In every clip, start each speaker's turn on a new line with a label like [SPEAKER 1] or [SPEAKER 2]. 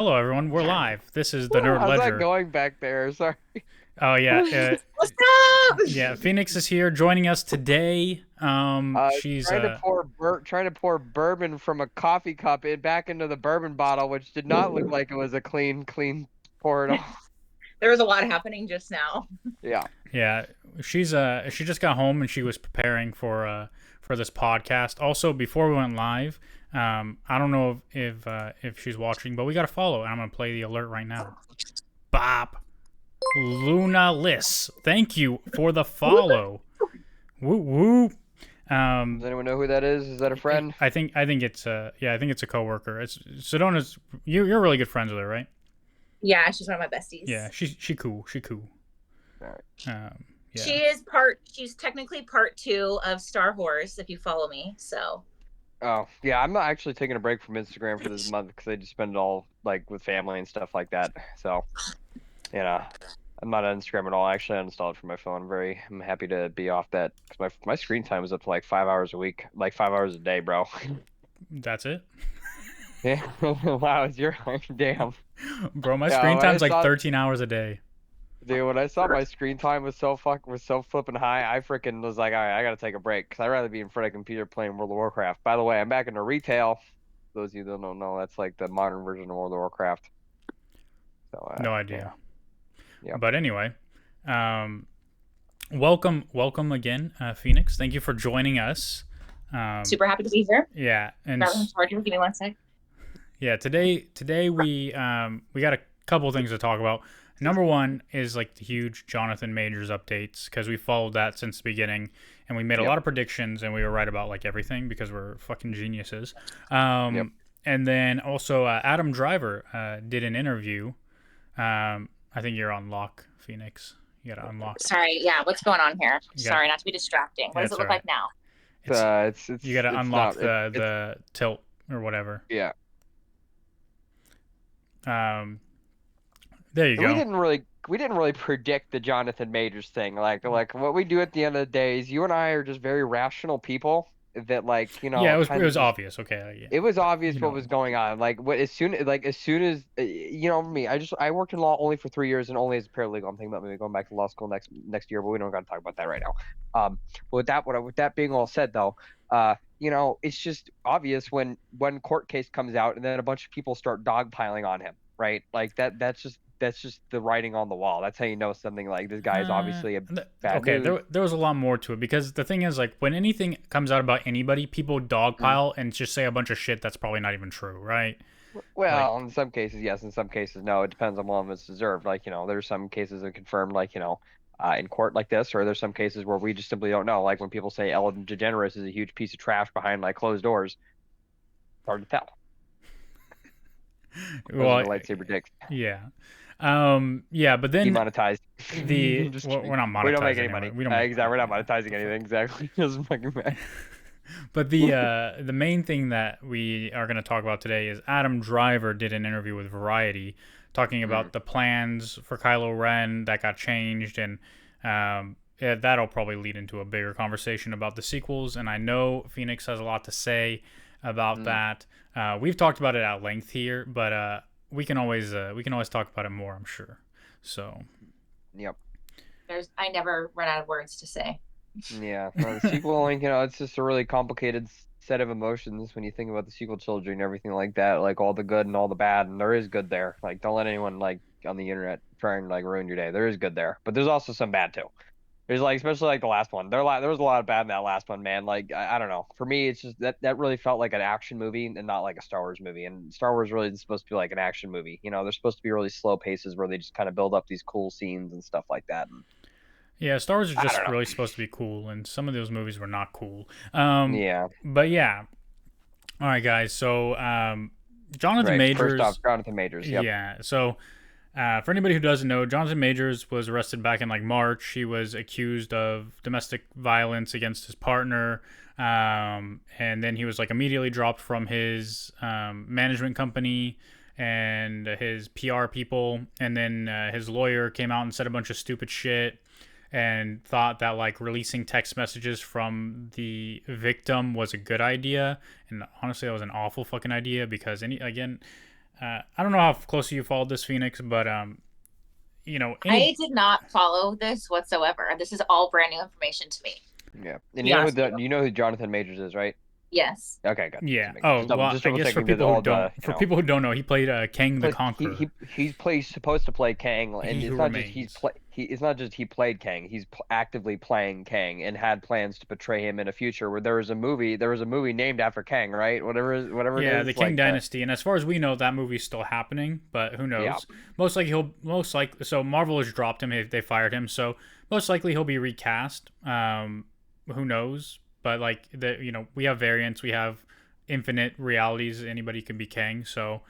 [SPEAKER 1] Hello, everyone. We're live. This is the Nerd
[SPEAKER 2] How's that
[SPEAKER 1] Ledger.
[SPEAKER 2] going back there? Sorry.
[SPEAKER 1] Oh yeah,
[SPEAKER 3] What's
[SPEAKER 1] yeah.
[SPEAKER 3] up?
[SPEAKER 1] Phoenix is here joining us today.
[SPEAKER 2] Uh,
[SPEAKER 1] She's
[SPEAKER 2] trying to pour bourbon from a coffee cup back into the bourbon bottle, which did not look like it was a clean pour at all.
[SPEAKER 3] There was a lot happening just now.
[SPEAKER 2] Yeah.
[SPEAKER 1] yeah. She just got home and she was preparing for this podcast. Also, before we went live, I don't know if she's watching, but we got to follow, and I'm gonna play the alert right now. Bop. Luna Liss, thank you for the follow. Woo woo.
[SPEAKER 2] Does anyone know who that is? Is that a friend?
[SPEAKER 1] I think it's I think it's a coworker. It's Sedona's. You're really good friends with her, right?
[SPEAKER 3] Yeah, she's one of my besties.
[SPEAKER 1] Yeah, she cool. She cool.
[SPEAKER 2] All right.
[SPEAKER 1] Yeah.
[SPEAKER 3] She's technically part 2 of Star Horse if you follow me. So
[SPEAKER 2] Oh, yeah. I'm not actually taking a break from Instagram for this month because I just spend it all like with family and stuff like that. So, you know, I'm not on Instagram at all. I actually uninstalled it from my phone. I'm happy to be off that because my screen time is up to like 5 hours a week, like 5 hours a day, bro.
[SPEAKER 1] That's it.
[SPEAKER 2] Yeah. Wow, it's your damn.
[SPEAKER 1] Bro, my
[SPEAKER 2] Yeah,
[SPEAKER 1] screen
[SPEAKER 2] when I
[SPEAKER 1] time's like
[SPEAKER 2] saw
[SPEAKER 1] 13 hours a day.
[SPEAKER 2] Dude, when I saw my screen time was so flipping high, I freaking was like, all right, I gotta take a break because I'd rather be in front of a computer playing World of Warcraft. By the way, I'm back into retail. Those of you that don't know, that's like the modern version of World of Warcraft. So,
[SPEAKER 1] No idea.
[SPEAKER 2] Yeah.
[SPEAKER 1] But anyway, welcome again, Phoenix. Thank you for joining us.
[SPEAKER 3] super happy to be here.
[SPEAKER 1] Yeah, and
[SPEAKER 3] Give me one sec.
[SPEAKER 1] yeah, today we got a couple things to talk about. Number one is like the huge Jonathan Majors updates because we followed that since the beginning and we made a lot of predictions and we were right about like everything because we're fucking geniuses. And then also Adam Driver did an interview. I think you're on lock, Phoenix. You gotta unlock.
[SPEAKER 3] Sorry, yeah, what's going on here? Sorry, not to be distracting. What does it look like now?
[SPEAKER 1] It's you gotta unlock the tilt or whatever.
[SPEAKER 2] Yeah.
[SPEAKER 1] There you go.
[SPEAKER 2] We didn't really predict the Jonathan Majors thing. Like what we do at the end of the day is you and I are just very rational people that
[SPEAKER 1] Yeah, it was obvious. Okay. Yeah.
[SPEAKER 2] It was obvious what was going on. As soon as me, I worked in law only for 3 years and only as a paralegal. I'm thinking about maybe going back to law school next year, but we don't got to talk about that right now. With that being all said though, it's just obvious when one court case comes out and then a bunch of people start dogpiling on him, right? Like that's just the writing on the wall. That's how you know something like this guy is obviously a bad news.
[SPEAKER 1] There was a lot more to it because the thing is, like, when anything comes out about anybody, people dogpile and just say a bunch of shit that's probably not even true, right?
[SPEAKER 2] Well, in some cases, yes. In some cases, no. It depends on what it's deserved. There's some cases that confirmed, in court like this, or there's some cases where we just simply don't know. Like when people say Ellen DeGeneres is a huge piece of trash behind like closed doors, it's hard to tell.
[SPEAKER 1] Well,
[SPEAKER 2] lightsaber dicks.
[SPEAKER 1] Yeah. Yeah, but then
[SPEAKER 2] demonetized.
[SPEAKER 1] We're not monetizing.
[SPEAKER 2] We don't make any money. Exactly. We're not monetizing anything. Exactly. Doesn't fucking matter.
[SPEAKER 1] But the main thing that we are going to talk about today is Adam Driver did an interview with Variety talking about the plans for Kylo Ren that got changed, and that'll probably lead into a bigger conversation about the sequels. And I know Phoenix has a lot to say about that. We've talked about it at length here, but we can always talk about it more, I'm sure. So.
[SPEAKER 2] Yep.
[SPEAKER 3] I never run out of words to say.
[SPEAKER 2] Yeah, the sequel, it's just a really complicated set of emotions when you think about the sequel trilogy and everything like that, like all the good and all the bad, and there is good there. Like, don't let anyone like on the internet try and like ruin your day. There is good there, but there's also some bad too. There's especially like the last one. There was a lot of bad in that last one, man. Like I don't know. For me, it's just that really felt like an action movie and not like a Star Wars movie. And Star Wars really is supposed to be like an action movie. They're supposed to be really slow paces where they just kind of build up these cool scenes and stuff like that.
[SPEAKER 1] Yeah, Star Wars is just really supposed to be cool, and some of those movies were not cool.
[SPEAKER 2] Yeah.
[SPEAKER 1] But yeah. All right, guys. So Jonathan Majors.
[SPEAKER 2] First off, Jonathan Majors. Yep.
[SPEAKER 1] Yeah. So for anybody who doesn't know, Jonathan Majors was arrested back in like March. He was accused of domestic violence against his partner, and then he was like immediately dropped from his management company and his PR people, and then his lawyer came out and said a bunch of stupid shit and thought that like releasing text messages from the victim was a good idea, and honestly that was an awful fucking idea because I don't know how closely you followed this, Phoenix, but you know, any
[SPEAKER 3] I did not follow this whatsoever. This is all brand new information to me,
[SPEAKER 2] Yeah,
[SPEAKER 3] to
[SPEAKER 2] and
[SPEAKER 3] be honest with you.
[SPEAKER 2] you know who Jonathan Majors is, right?
[SPEAKER 3] Yes.
[SPEAKER 2] Okay, good.
[SPEAKER 1] yeah. Oh well,
[SPEAKER 2] Just
[SPEAKER 1] I
[SPEAKER 2] double
[SPEAKER 1] guess for
[SPEAKER 2] checking that
[SPEAKER 1] people who
[SPEAKER 2] all
[SPEAKER 1] don't,
[SPEAKER 2] the
[SPEAKER 1] for people who don't know, he played Kang the
[SPEAKER 2] But
[SPEAKER 1] Conqueror.
[SPEAKER 2] he plays supposed to play Kang, and
[SPEAKER 1] He
[SPEAKER 2] it's
[SPEAKER 1] who
[SPEAKER 2] not just
[SPEAKER 1] remains.
[SPEAKER 2] it's not just he played Kang. He's actively playing Kang and had plans to portray him in a future where there was a movie named after Kang, right? Whatever it
[SPEAKER 1] Yeah, the
[SPEAKER 2] is,
[SPEAKER 1] King
[SPEAKER 2] like the
[SPEAKER 1] Dynasty, and as far as we know, that movie's still happening. But who
[SPEAKER 2] yeah.
[SPEAKER 1] knows? Most likely. So Marvel has dropped him. They fired him. So most likely he'll be recast. Who knows? But like we have variants. We have infinite realities. Anybody can be Kang. So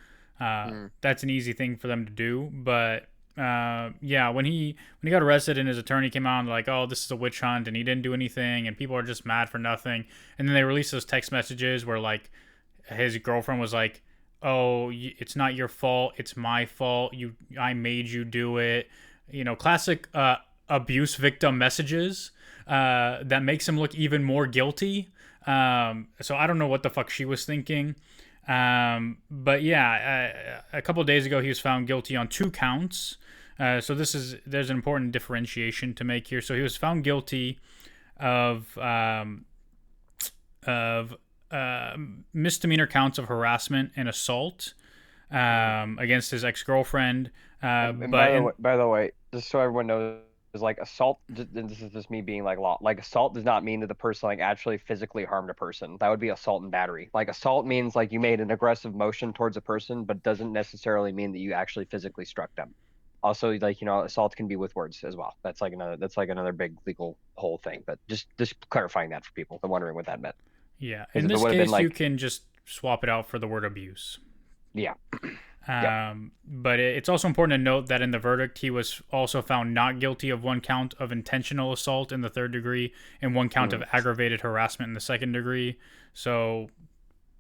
[SPEAKER 2] Mm.
[SPEAKER 1] that's an easy thing for them to do. But yeah, when he got arrested and his attorney came out and like, oh, this is a witch hunt, and he didn't do anything, and people are just mad for nothing. And then they released those text messages where like his girlfriend was like, "Oh, it's not your fault. It's my fault. I made you do it." Classic abuse victim messages that makes him look even more guilty. So I don't know what the fuck she was thinking. But yeah, a couple of days ago he was found guilty on 2 counts. So there's an important differentiation to make here. So he was found guilty of of misdemeanor counts of harassment and assault against his ex-girlfriend.
[SPEAKER 2] And by the way, just so everyone knows, is like assault. And this is just me being like law. Like assault does not mean that the person like actually physically harmed a person. That would be assault and battery. Like assault means like you made an aggressive motion towards a person, but doesn't necessarily mean that you actually physically struck them. Also, like assault can be with words as well. That's like another big legal whole thing. But just clarifying that for people, they're wondering what that meant.
[SPEAKER 1] Yeah,
[SPEAKER 2] Because
[SPEAKER 1] in
[SPEAKER 2] if it
[SPEAKER 1] this
[SPEAKER 2] would have been
[SPEAKER 1] case, you
[SPEAKER 2] like,
[SPEAKER 1] can just swap it out for the word abuse.
[SPEAKER 2] yeah, yep.
[SPEAKER 1] But it's also important to note that in the verdict, he was also found not guilty of 1 count of intentional assault in the 3rd degree and 1 count of aggravated harassment in the 2nd degree. So,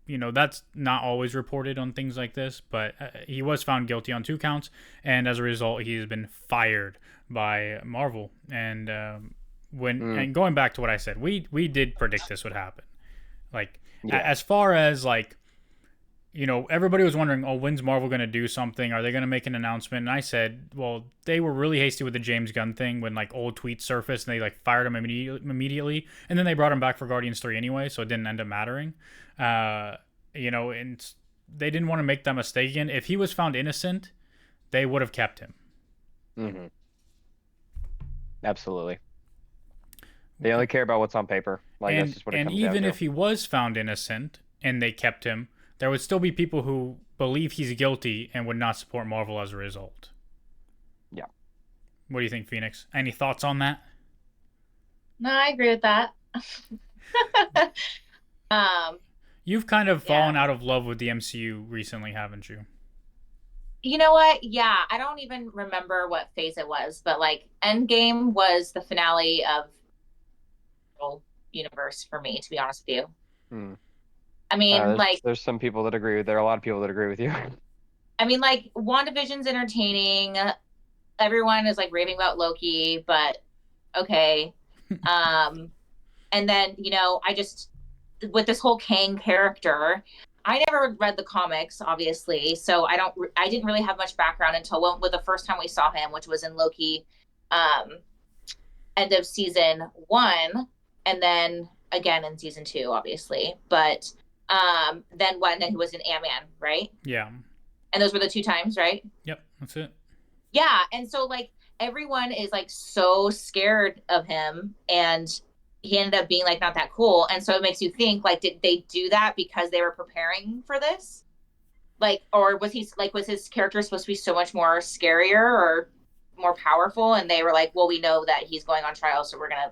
[SPEAKER 1] that's not always reported on things like this, but he was found guilty on 2 counts, and as a result, he's been fired by Marvel. And and going back to what I said, we did predict this would happen. Like, as far as like, everybody was wondering, oh, when's Marvel going to do something? Are they going to make an announcement? And I said, well, they were really hasty with the James Gunn thing when like old tweets surfaced and they like fired him immediately. And then they brought him back for Guardians 3 anyway, so it didn't end up mattering. And they didn't want to make that mistake again. If he was found innocent, they would have kept him.
[SPEAKER 2] Mm-hmm. Absolutely. They only care about what's on paper. Like that's just what it comes down to.
[SPEAKER 1] And even if he was found innocent and they kept him, there would still be people who believe he's guilty and would not support Marvel as a result.
[SPEAKER 2] Yeah.
[SPEAKER 1] What do you think, Phoenix? Any thoughts on that?
[SPEAKER 3] No, I agree with that.
[SPEAKER 1] You've kind of fallen out of love with the MCU recently, haven't you?
[SPEAKER 3] You know what? Yeah, I don't even remember what phase it was, but like Endgame was the finale of the universe for me, to be honest with you. I mean,
[SPEAKER 2] there's some people that agree with. There are a lot of people that agree with you.
[SPEAKER 3] I mean, like WandaVision's entertaining. Everyone is like raving about Loki, but okay. And then I just with this whole Kang character, I never read the comics, obviously, so I didn't really have much background until with the first time we saw him, which was in Loki, end of season 1, and then again in season 2, obviously. But then he was in Ant-Man, right?
[SPEAKER 1] Yeah.
[SPEAKER 3] And those were the 2 times, right?
[SPEAKER 1] Yep, that's it.
[SPEAKER 3] Yeah, and so like everyone is like so scared of him, and he ended up being like not that cool. And so it makes you think, like, did they do that because they were preparing for this? Like, or was his character supposed to be so much more scarier or more powerful? And they were like, well, we know that he's going on trial, so we're gonna,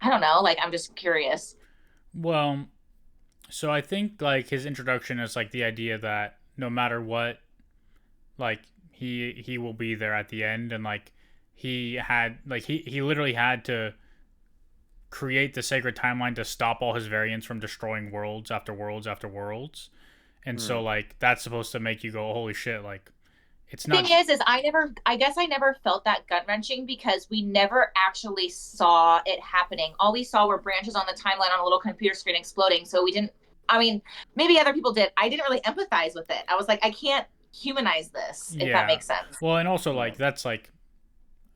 [SPEAKER 3] I don't know. Like, I'm just curious.
[SPEAKER 1] Well, so I think like his introduction is like the idea that no matter what, like he will be there at the end, and like he literally had to create the sacred timeline to stop all his variants from destroying worlds after worlds after worlds. And so like that's supposed to make you go, holy shit, like it's not.
[SPEAKER 3] The thing is I guess I never felt that gut wrenching because we never actually saw it happening. All we saw were branches on the timeline on a little computer screen exploding. So we didn't, I mean, maybe other people did. I didn't really empathize with it. I was like, I can't humanize this, if
[SPEAKER 1] Yeah.
[SPEAKER 3] that makes sense.
[SPEAKER 1] Well, and also like that's like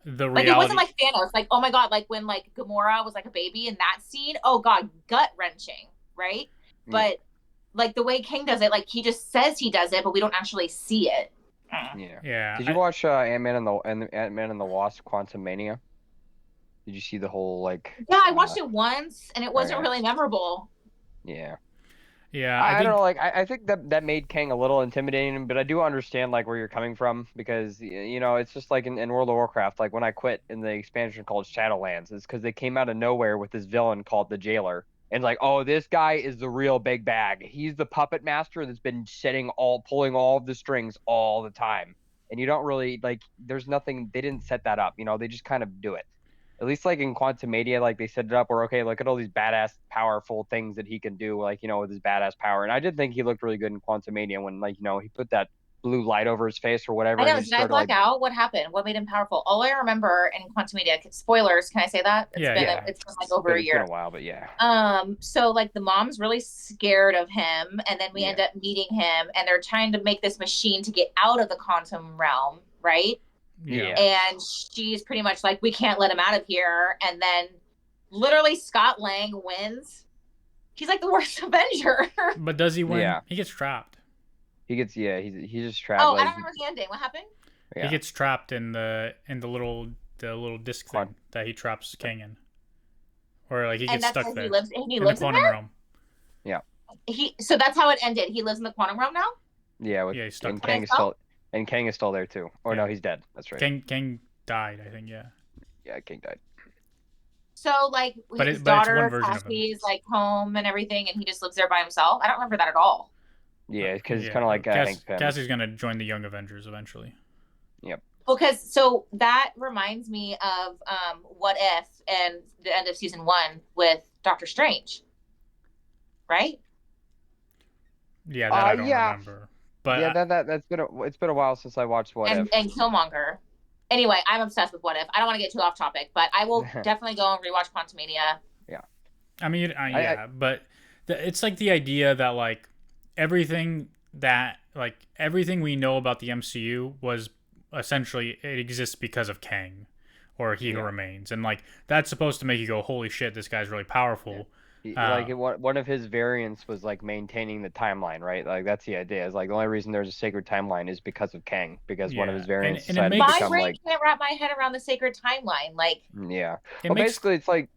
[SPEAKER 1] the
[SPEAKER 3] Like
[SPEAKER 1] reality.
[SPEAKER 3] it wasn't like Thanos, like, oh my god, like when like Gamora was like a baby in that scene, oh god, gut wrenching, right? But like the way King does it, like he just says he does it, but we don't actually see it.
[SPEAKER 2] Yeah.
[SPEAKER 1] Yeah.
[SPEAKER 2] Did you watch Ant-Man and the Wasp: Quantumania? Did you see the whole like?
[SPEAKER 3] Yeah, I watched it once, and it wasn't
[SPEAKER 2] Okay.
[SPEAKER 3] really memorable.
[SPEAKER 2] Yeah.
[SPEAKER 1] Yeah,
[SPEAKER 2] I
[SPEAKER 1] think
[SPEAKER 2] don't know, like I think that made Kang a little intimidating, but I do understand like where you're coming from because you know it's just like in World of Warcraft, like when I quit in the expansion called Shadowlands, it's because they came out of nowhere with this villain called the Jailer, and like, oh, this guy is the real big bag. He's the puppet master that's been pulling all of the strings all the time, and you don't really like. There's nothing. They didn't set that up, you know. They just kind of do it. At least like in Quantumania, like they set it up where, okay, look at all these badass, powerful things that he can do, like, you know, with his badass power. And I did think he looked really good in Quantumania when, like, you know, he put that blue light over his face or whatever.
[SPEAKER 3] I know.
[SPEAKER 2] And he
[SPEAKER 3] Did I black out? What happened? What made him powerful? All I remember in Quantumania, spoilers, can I say that? It's been like over a year.
[SPEAKER 2] It's been a while, but yeah.
[SPEAKER 3] So like the mom's really scared of him, and then we end up meeting him, and they're trying to make this machine to get out of the quantum realm, right?
[SPEAKER 1] Yeah.
[SPEAKER 3] And she's pretty much like, we can't let him out of here. And then literally Scott Lang wins. He's like the worst Avenger.
[SPEAKER 1] But does he win?
[SPEAKER 2] Yeah.
[SPEAKER 1] He gets trapped.
[SPEAKER 2] He gets he's just trapped.
[SPEAKER 3] Oh,
[SPEAKER 2] like,
[SPEAKER 3] I don't remember the ending. What happened?
[SPEAKER 1] He gets trapped in the little disc thing that he traps King in. Or like he gets stuck there.
[SPEAKER 3] He lives in the quantum
[SPEAKER 1] realm.
[SPEAKER 2] Yeah.
[SPEAKER 3] So that's how it ended. He lives in the quantum realm now?
[SPEAKER 2] Yeah,
[SPEAKER 1] he's stuck.
[SPEAKER 2] And Kang is still there too. Or no, he's dead. That's right.
[SPEAKER 1] King died, I think, yeah.
[SPEAKER 2] Yeah, King died.
[SPEAKER 3] So like his daughter Cassie is like home and everything, and he just lives there by himself. I don't remember that at all.
[SPEAKER 2] Yeah, because it's kind of like Hank Pym.
[SPEAKER 1] Cassie's gonna join the Young Avengers eventually.
[SPEAKER 2] Yep.
[SPEAKER 3] Because so that reminds me of What If and the end of season 1 with Doctor Strange, right?
[SPEAKER 1] Yeah, that I don't remember. But
[SPEAKER 2] yeah, it's been a while since I watched What If.
[SPEAKER 3] And Killmonger. Anyway, I'm obsessed with What If. I don't want to get too off topic, but I will definitely go and rewatch Quantumania.
[SPEAKER 2] Yeah.
[SPEAKER 1] I mean, but it's like the idea that like everything we know about the MCU was essentially it exists because of Kang, or He Who Remains, and like that's supposed to make you go, holy shit, this guy's really powerful.
[SPEAKER 2] Like one of his variants was like maintaining the timeline, right? Like that's the idea. Is like the only reason there's a sacred timeline is because of Kang, because one of his variants decided to become
[SPEAKER 3] my brain can't wrap my head around the sacred timeline. Like
[SPEAKER 2] basically it's like,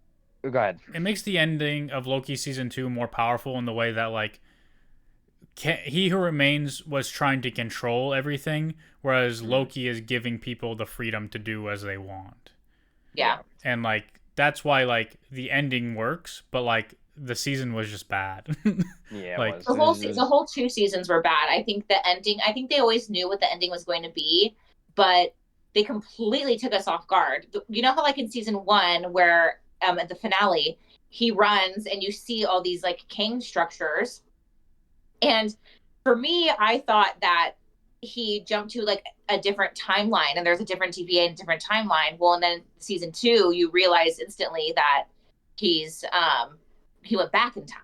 [SPEAKER 2] go ahead.
[SPEAKER 1] It makes the ending of Loki season 2 more powerful in the way that like He Who Remains was trying to control everything, whereas Loki is giving people the freedom to do as they want.
[SPEAKER 3] Yeah.
[SPEAKER 1] And like that's why like the ending works, but like the season was just bad.
[SPEAKER 2] Yeah,
[SPEAKER 3] like the whole 2 seasons were bad. I think the ending. I think they always knew what the ending was going to be, but they completely took us off guard. You know how like in season 1 where at the finale he runs and you see all these like Kang structures, and for me I thought that he jumped to like a different timeline and there's a different TVA and a different timeline. Well, and then season 2 you realize instantly that he went back in time.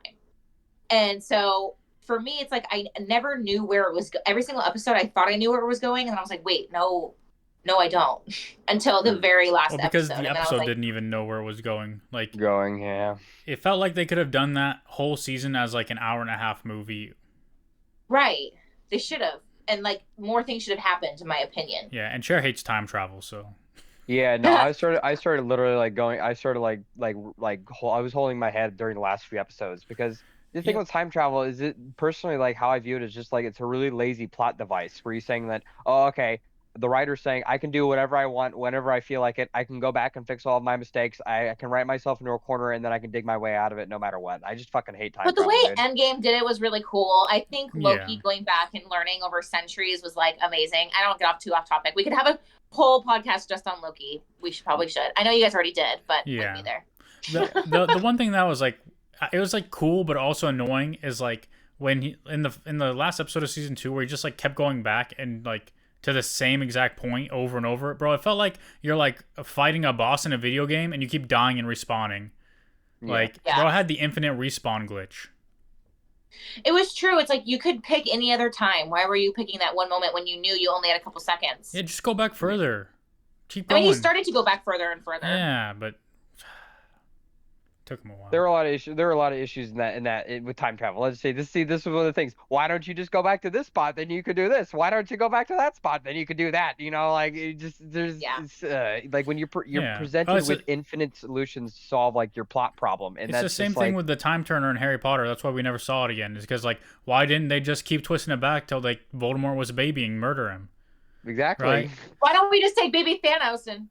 [SPEAKER 3] And so for me it's like I never knew where it was every single episode I thought I knew where it was going, and then I was like, wait, no I don't, until the very last episode.
[SPEAKER 1] Because the episode didn't even know where it was going.
[SPEAKER 2] Yeah.
[SPEAKER 1] It felt like they could have done that whole season as like an hour-and-a-half movie.
[SPEAKER 3] Right. They should have. And like more things should have happened, in my opinion.
[SPEAKER 1] Yeah, and Cher hates time travel, so.
[SPEAKER 2] Yeah, no, I started literally like going. I started like I was holding my head during the last few episodes, because the thing with time travel is, it personally, like how I view it is just like it's a really lazy plot device where you're saying that, oh, okay, the writer's saying I can do whatever I want whenever I feel like it. I can go back and fix all of my mistakes. I can write myself into a corner and then I can dig my way out of it no matter what. I just fucking hate time travel.
[SPEAKER 3] But the way Endgame did it was really cool. I think Loki going back and learning over centuries was like amazing. I don't get off topic. We could have a whole podcast just on Loki. We probably should. I know you guys already did, but
[SPEAKER 1] yeah,
[SPEAKER 3] be there.
[SPEAKER 1] The one thing that was like, it was like cool but also annoying is like when he in the last episode of season 2 where he just like kept going back and like to the same exact point over and over. Bro, it felt like you're like fighting a boss in a video game and you keep dying and respawning. Bro, I had the infinite respawn glitch.
[SPEAKER 3] It was true. It's like you could pick any other time. Why were you picking that one moment when you knew you only had a couple seconds?
[SPEAKER 1] Yeah, just go back further. Keep
[SPEAKER 3] I mean, he
[SPEAKER 1] going.
[SPEAKER 3] started to go back further and further.
[SPEAKER 1] Yeah, but took him a while.
[SPEAKER 2] There are a lot of issues. There are a lot of issues with time travel. Let's say this. See, this is one of the things. Why don't you just go back to this spot? Then you could do this. Why don't you go back to that spot? Then you could do that. You know, like it just there's
[SPEAKER 3] Yeah.
[SPEAKER 2] it's, like when you're
[SPEAKER 1] Yeah.
[SPEAKER 2] presented
[SPEAKER 1] it's
[SPEAKER 2] with infinite solutions to solve like your plot problem, and
[SPEAKER 1] It's
[SPEAKER 2] that's
[SPEAKER 1] the same
[SPEAKER 2] just
[SPEAKER 1] thing
[SPEAKER 2] like
[SPEAKER 1] with the time turner in Harry Potter. That's why we never saw it again. Is because like, why didn't they just keep twisting it back till like Voldemort was a baby and murder him?
[SPEAKER 2] exactly.
[SPEAKER 1] Right.
[SPEAKER 3] Why don't we just take baby Thanos and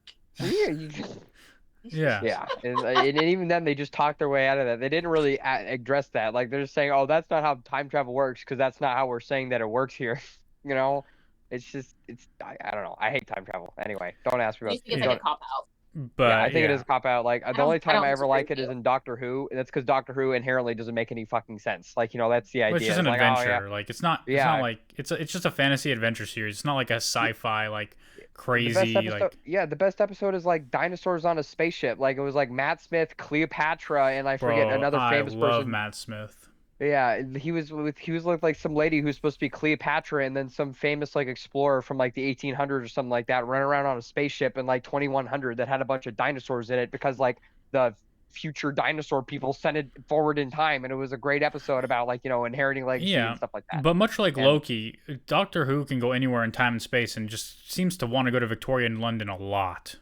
[SPEAKER 2] Yeah,
[SPEAKER 1] Yeah.
[SPEAKER 2] yeah, and even then they just talked their way out of that. They didn't really address that. Like they're just saying, "Oh, that's not how time travel works," because that's not how we're saying that it works here. You know, it's just I don't know. I hate time travel. Anyway, don't ask me
[SPEAKER 3] I
[SPEAKER 2] about.
[SPEAKER 3] just think it's
[SPEAKER 2] don't-
[SPEAKER 3] like a cop out.
[SPEAKER 1] But
[SPEAKER 2] yeah, I think it is a cop out. Like the only time
[SPEAKER 3] don't
[SPEAKER 2] I ever
[SPEAKER 3] disagree
[SPEAKER 2] like
[SPEAKER 3] with
[SPEAKER 2] it is
[SPEAKER 3] you.
[SPEAKER 2] in Doctor Who, and that's because Doctor Who inherently doesn't make any fucking sense. Like that's the idea.
[SPEAKER 1] Well, it's just an
[SPEAKER 2] like, oh,
[SPEAKER 1] adventure.
[SPEAKER 2] yeah.
[SPEAKER 1] Like it's not. It's
[SPEAKER 2] Yeah.
[SPEAKER 1] not like it's just a fantasy adventure series. It's not like a sci-fi like
[SPEAKER 2] The best
[SPEAKER 1] crazy
[SPEAKER 2] episode,
[SPEAKER 1] like.
[SPEAKER 2] yeah, the best episode is like dinosaurs on a spaceship. Like it was like Matt Smith, Cleopatra, and I forget
[SPEAKER 1] Bro,
[SPEAKER 2] another
[SPEAKER 1] I
[SPEAKER 2] famous
[SPEAKER 1] love
[SPEAKER 2] person.
[SPEAKER 1] Matt Smith.
[SPEAKER 2] Yeah, he was with like some lady who's supposed to be Cleopatra, and then some famous like explorer from like the 1800s or something like that, run around on a spaceship in like 2100 that had a bunch of dinosaurs in it because like the future dinosaur people sent it forward in time, and it was a great episode about like inheriting legacy
[SPEAKER 1] Yeah,
[SPEAKER 2] and stuff like that.
[SPEAKER 1] but much like
[SPEAKER 2] And-
[SPEAKER 1] Loki, Doctor Who can go anywhere in time and space, and just seems to want to go to Victorian London a lot.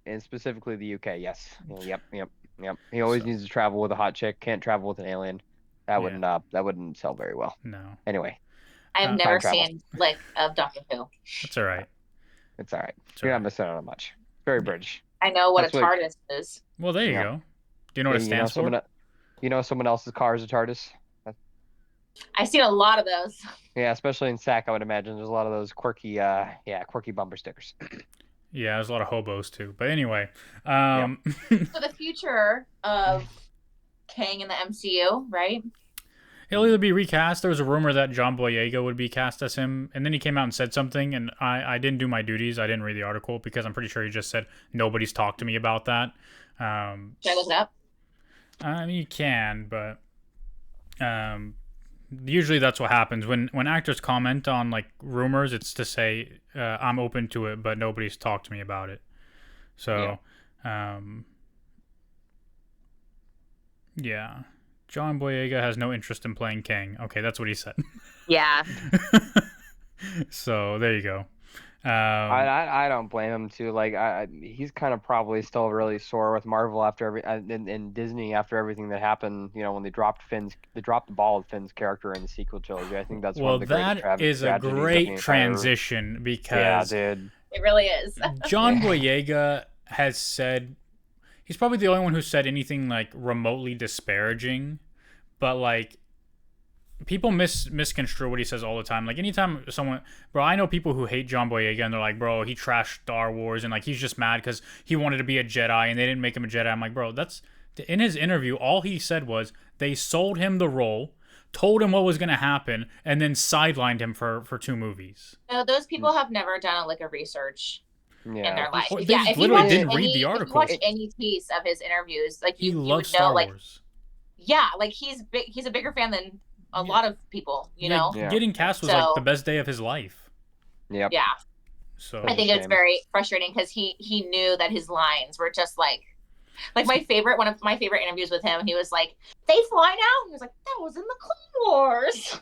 [SPEAKER 2] And specifically the UK, yes, yep. He always needs to travel with a hot chick, can't travel with an alien. That wouldn't sell very well.
[SPEAKER 1] No,
[SPEAKER 2] Anyway,
[SPEAKER 3] I've
[SPEAKER 1] Time
[SPEAKER 3] never
[SPEAKER 2] travel.
[SPEAKER 3] seen like of Doctor Who.
[SPEAKER 1] that's all right.
[SPEAKER 2] it's all right.
[SPEAKER 1] It's
[SPEAKER 2] You're
[SPEAKER 1] all
[SPEAKER 2] not
[SPEAKER 1] right.
[SPEAKER 2] missing out on much. Very British.
[SPEAKER 3] I know what
[SPEAKER 2] That's
[SPEAKER 3] a
[SPEAKER 2] what-
[SPEAKER 3] TARDIS is.
[SPEAKER 1] Well, there you
[SPEAKER 2] Yeah.
[SPEAKER 1] go. Do you know what it
[SPEAKER 2] You know
[SPEAKER 1] stands for?
[SPEAKER 2] someone else's car is a TARDIS.
[SPEAKER 3] I've seen a lot of those.
[SPEAKER 2] Yeah, especially in SAC, I would imagine there's a lot of those quirky bumper stickers.
[SPEAKER 1] Yeah, there's a lot of hobos too. But anyway,
[SPEAKER 3] So the future of Kang in the MCU, right?
[SPEAKER 1] he'll either be recast. There was a rumor that John Boyega would be cast as him, and then he came out and said something, and I didn't do my duties. I didn't read the article because I'm pretty sure he just said nobody's talked to me about that.
[SPEAKER 3] Should I look it up?
[SPEAKER 1] I mean, you can, but usually that's what happens when actors comment on like rumors. It's to say I'm open to it, but nobody's talked to me about it. So, yeah. John Boyega has no interest in playing Kang. Okay, that's what he said.
[SPEAKER 3] Yeah.
[SPEAKER 1] So there you go.
[SPEAKER 2] I don't blame him too. Like he's kind of probably still really sore with Marvel after and Disney after everything that happened. When they dropped the ball with Finn's character in the sequel trilogy. I think that's one
[SPEAKER 1] well,
[SPEAKER 2] of the greatest
[SPEAKER 1] that is a
[SPEAKER 2] tragedies of the
[SPEAKER 1] great
[SPEAKER 2] entire-
[SPEAKER 1] transition
[SPEAKER 2] Yeah,
[SPEAKER 1] because
[SPEAKER 2] dude.
[SPEAKER 3] It really is.
[SPEAKER 1] John Boyega has said he's probably the only one who said anything like remotely disparaging, but like people misconstrue what he says all the time. Like anytime bro, I know people who hate John Boyega and they're like, bro, he trashed Star Wars and like he's just mad because he wanted to be a Jedi and they didn't make him a Jedi. I'm like, bro, that's in his interview. All he said was they sold him the role, told him what was gonna happen, and then sidelined him for 2 movies.
[SPEAKER 3] No, those people have never done a lick of research in their
[SPEAKER 2] Yeah.
[SPEAKER 3] life.
[SPEAKER 1] Or they
[SPEAKER 3] Yeah,
[SPEAKER 1] just
[SPEAKER 3] if you
[SPEAKER 1] literally
[SPEAKER 3] watch
[SPEAKER 1] didn't read the
[SPEAKER 3] if you
[SPEAKER 1] article.
[SPEAKER 3] watch any piece of his interviews, like
[SPEAKER 1] He
[SPEAKER 3] you would
[SPEAKER 1] loves
[SPEAKER 3] know,
[SPEAKER 1] Star
[SPEAKER 3] like
[SPEAKER 1] Wars.
[SPEAKER 3] yeah, like he's a bigger fan than a lot of people, you know.
[SPEAKER 2] Yeah.
[SPEAKER 1] Getting cast was like
[SPEAKER 3] So-
[SPEAKER 1] the best day of his life.
[SPEAKER 2] Yep.
[SPEAKER 3] Yeah,
[SPEAKER 1] So
[SPEAKER 3] I think it's
[SPEAKER 2] shame.
[SPEAKER 3] very frustrating because he knew that his lines were just like one of my favorite interviews with him. He was like, "They fly now." He was like, "That was in the Clone Wars."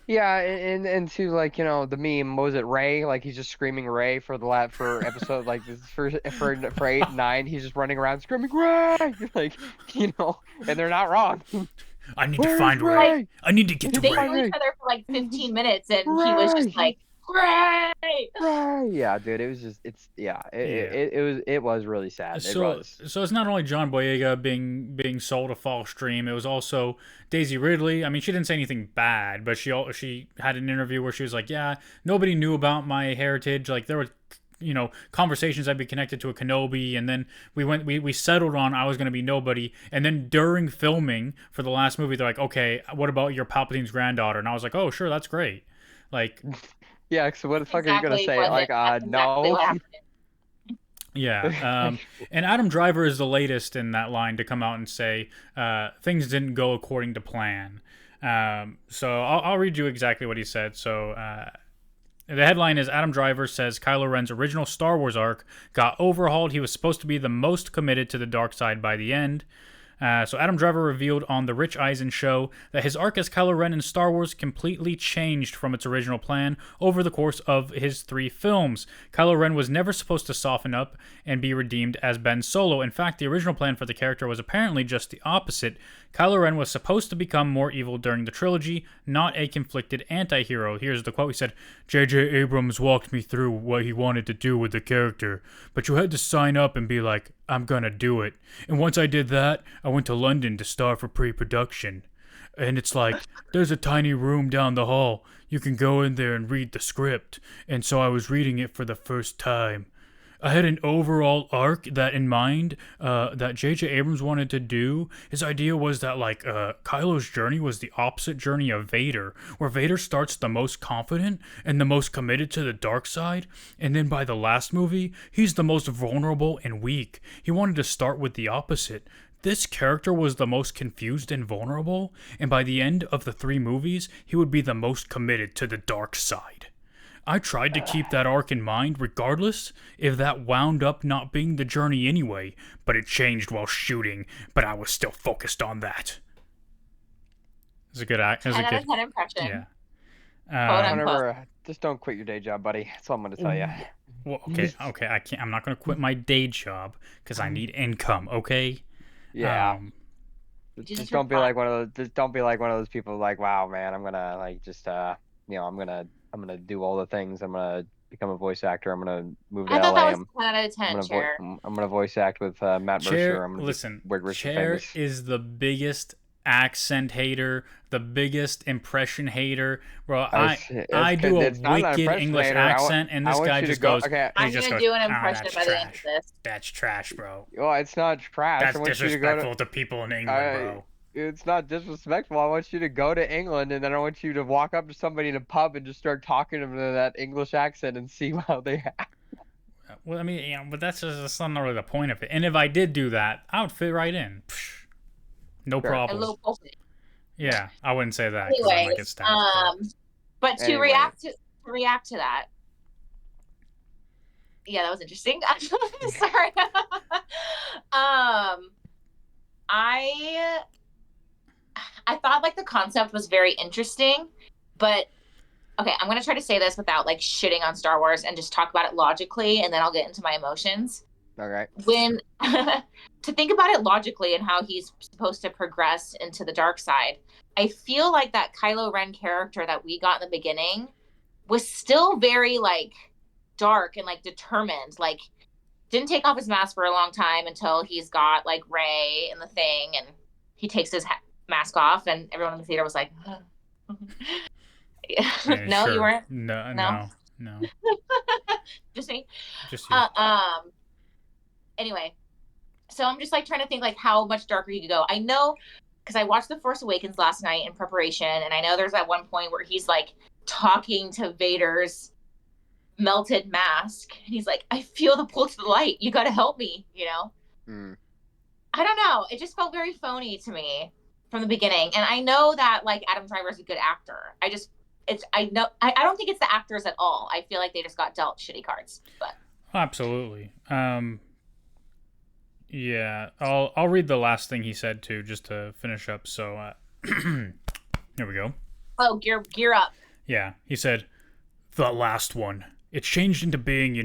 [SPEAKER 2] Yeah, and to like the meme, what was it, Ray? Like he's just screaming Ray for episode like this for 8 and 9. He's just running around screaming Ray, like and they're not wrong.
[SPEAKER 1] I need
[SPEAKER 2] Where's
[SPEAKER 1] to find Ray.
[SPEAKER 2] Ray?
[SPEAKER 1] I need to get to
[SPEAKER 3] They
[SPEAKER 1] Ray.
[SPEAKER 3] knew each other for like 15 minutes, and he was just like, "Great."
[SPEAKER 2] Ray, yeah, dude, it was just it was really sad. It
[SPEAKER 1] So
[SPEAKER 2] was.
[SPEAKER 1] it's not only John Boyega being sold a false dream. It was also Daisy Ridley. I mean, she didn't say anything bad, but she had an interview where she was like, "Yeah, nobody knew about my heritage. Like there were." Conversations I'd be connected to a Kenobi, and then we settled on I was going to be nobody, and then during filming for the last movie, they're like, okay, what about your Palpatine's granddaughter? And I was like, oh, sure, that's great. Like,
[SPEAKER 2] Yeah, so what the fuck are you gonna say?
[SPEAKER 3] what
[SPEAKER 2] Like,
[SPEAKER 3] that's exactly
[SPEAKER 2] no.
[SPEAKER 3] what happened.
[SPEAKER 1] yeah. And Adam Driver is the latest in that line to come out and say things didn't go according to plan. So I'll read you exactly what he said. So the headline is Adam Driver says Kylo Ren's original Star Wars arc got overhauled. He was supposed to be the most committed to the dark side by the end. So Adam Driver revealed on the Rich Eisen show that his arc as Kylo Ren in Star Wars completely changed from its original plan over the course of his 3 films. Kylo Ren was never supposed to soften up and be redeemed as Ben Solo. In fact, the original plan for the character was apparently just the opposite. Kylo Ren was supposed to become more evil during the trilogy, not a conflicted anti-hero. Here's the quote. He said, J.J. Abrams walked me through what he wanted to do with the character, but you had to sign up and be like, I'm gonna do it. And once I did that, I went to London to start for pre-production. And it's like, there's a tiny room down the hall. You can go in there and read the script. And so I was reading it for the first time. I had an overall arc that in mind that J.J. Abrams wanted to do. His idea was that Kylo's journey was the opposite journey of Vader, where Vader starts the most confident and the most committed to the dark side, and then by the last movie, he's the most vulnerable and weak. He wanted to start with the opposite. This character was the most confused and vulnerable, and by the end of the 3 movies, he would be the most committed to the dark side. I tried to keep that arc in mind regardless if that wound up not being the journey anyway, but it changed while shooting, but I was still focused on that. It's a good act.
[SPEAKER 3] And that is an impression.
[SPEAKER 1] Yeah.
[SPEAKER 2] Just don't quit your day job, buddy. That's all I'm going to tell you.
[SPEAKER 1] Well, okay. I can't. I'm not going to quit my day job because I need income. Okay.
[SPEAKER 2] Yeah. Just don't be like one of those. Just don't be like one of those people. Like, wow, man, I'm gonna I'm gonna do all the things. I'm gonna become a voice actor. I'm gonna move to LA.
[SPEAKER 3] I thought that was 10 out of 10, Chair.
[SPEAKER 2] I'm gonna voice act with Matt Mercer. I'm gonna
[SPEAKER 1] Chair is the biggest accent hater, the biggest impression hater. Bro, I do a wicked English accent, and this guy just goes.
[SPEAKER 2] Okay,
[SPEAKER 3] I'm gonna do an impression by the end of this.
[SPEAKER 1] That's trash, bro.
[SPEAKER 2] Well, it's not trash.
[SPEAKER 1] That's disrespectful to people in England, bro.
[SPEAKER 2] It's not disrespectful. I want you to go to England, and then I want you to walk up to somebody in a pub and just start talking to them in that English accent and see how they act.
[SPEAKER 1] Well, I mean, but that's not really the point of it. And if I did do that, I would fit right in. No problem. Yeah, I wouldn't say that.
[SPEAKER 3] Anyways, but to react to that, yeah, that was interesting. Sorry. I thought the concept was very interesting, but okay, I'm going to try to say this without shitting on Star Wars and just talk about it logically, and then I'll get into my emotions.
[SPEAKER 2] Okay.
[SPEAKER 3] When to think about it logically and how he's supposed to progress into the dark side, I feel like that Kylo Ren character that we got in the beginning was still very dark and determined. Didn't take off his mask for a long time until he's got Rey in the thing, and he takes his mask off, and everyone in the theater was like, no, sure. You weren't.
[SPEAKER 1] No.
[SPEAKER 3] Just me.
[SPEAKER 1] Just you.
[SPEAKER 3] Anyway, so I'm just trying to think how much darker you could go. I know because I watched The Force Awakens last night in preparation, and I know there's that one point where he's talking to Vader's melted mask, and he's like, I feel the pull to the light. You got to help me,
[SPEAKER 2] Mm.
[SPEAKER 3] I don't know. It just felt very phony to me from the beginning. And I know that Adam Driver is a good actor. I don't think it's the actors at all. I feel like they just got dealt shitty cards. But
[SPEAKER 1] absolutely. Yeah, I'll read the last thing he said too, just to finish up. So here we go.
[SPEAKER 3] Oh, gear up.
[SPEAKER 1] Yeah, he said, the last one. It changed into being,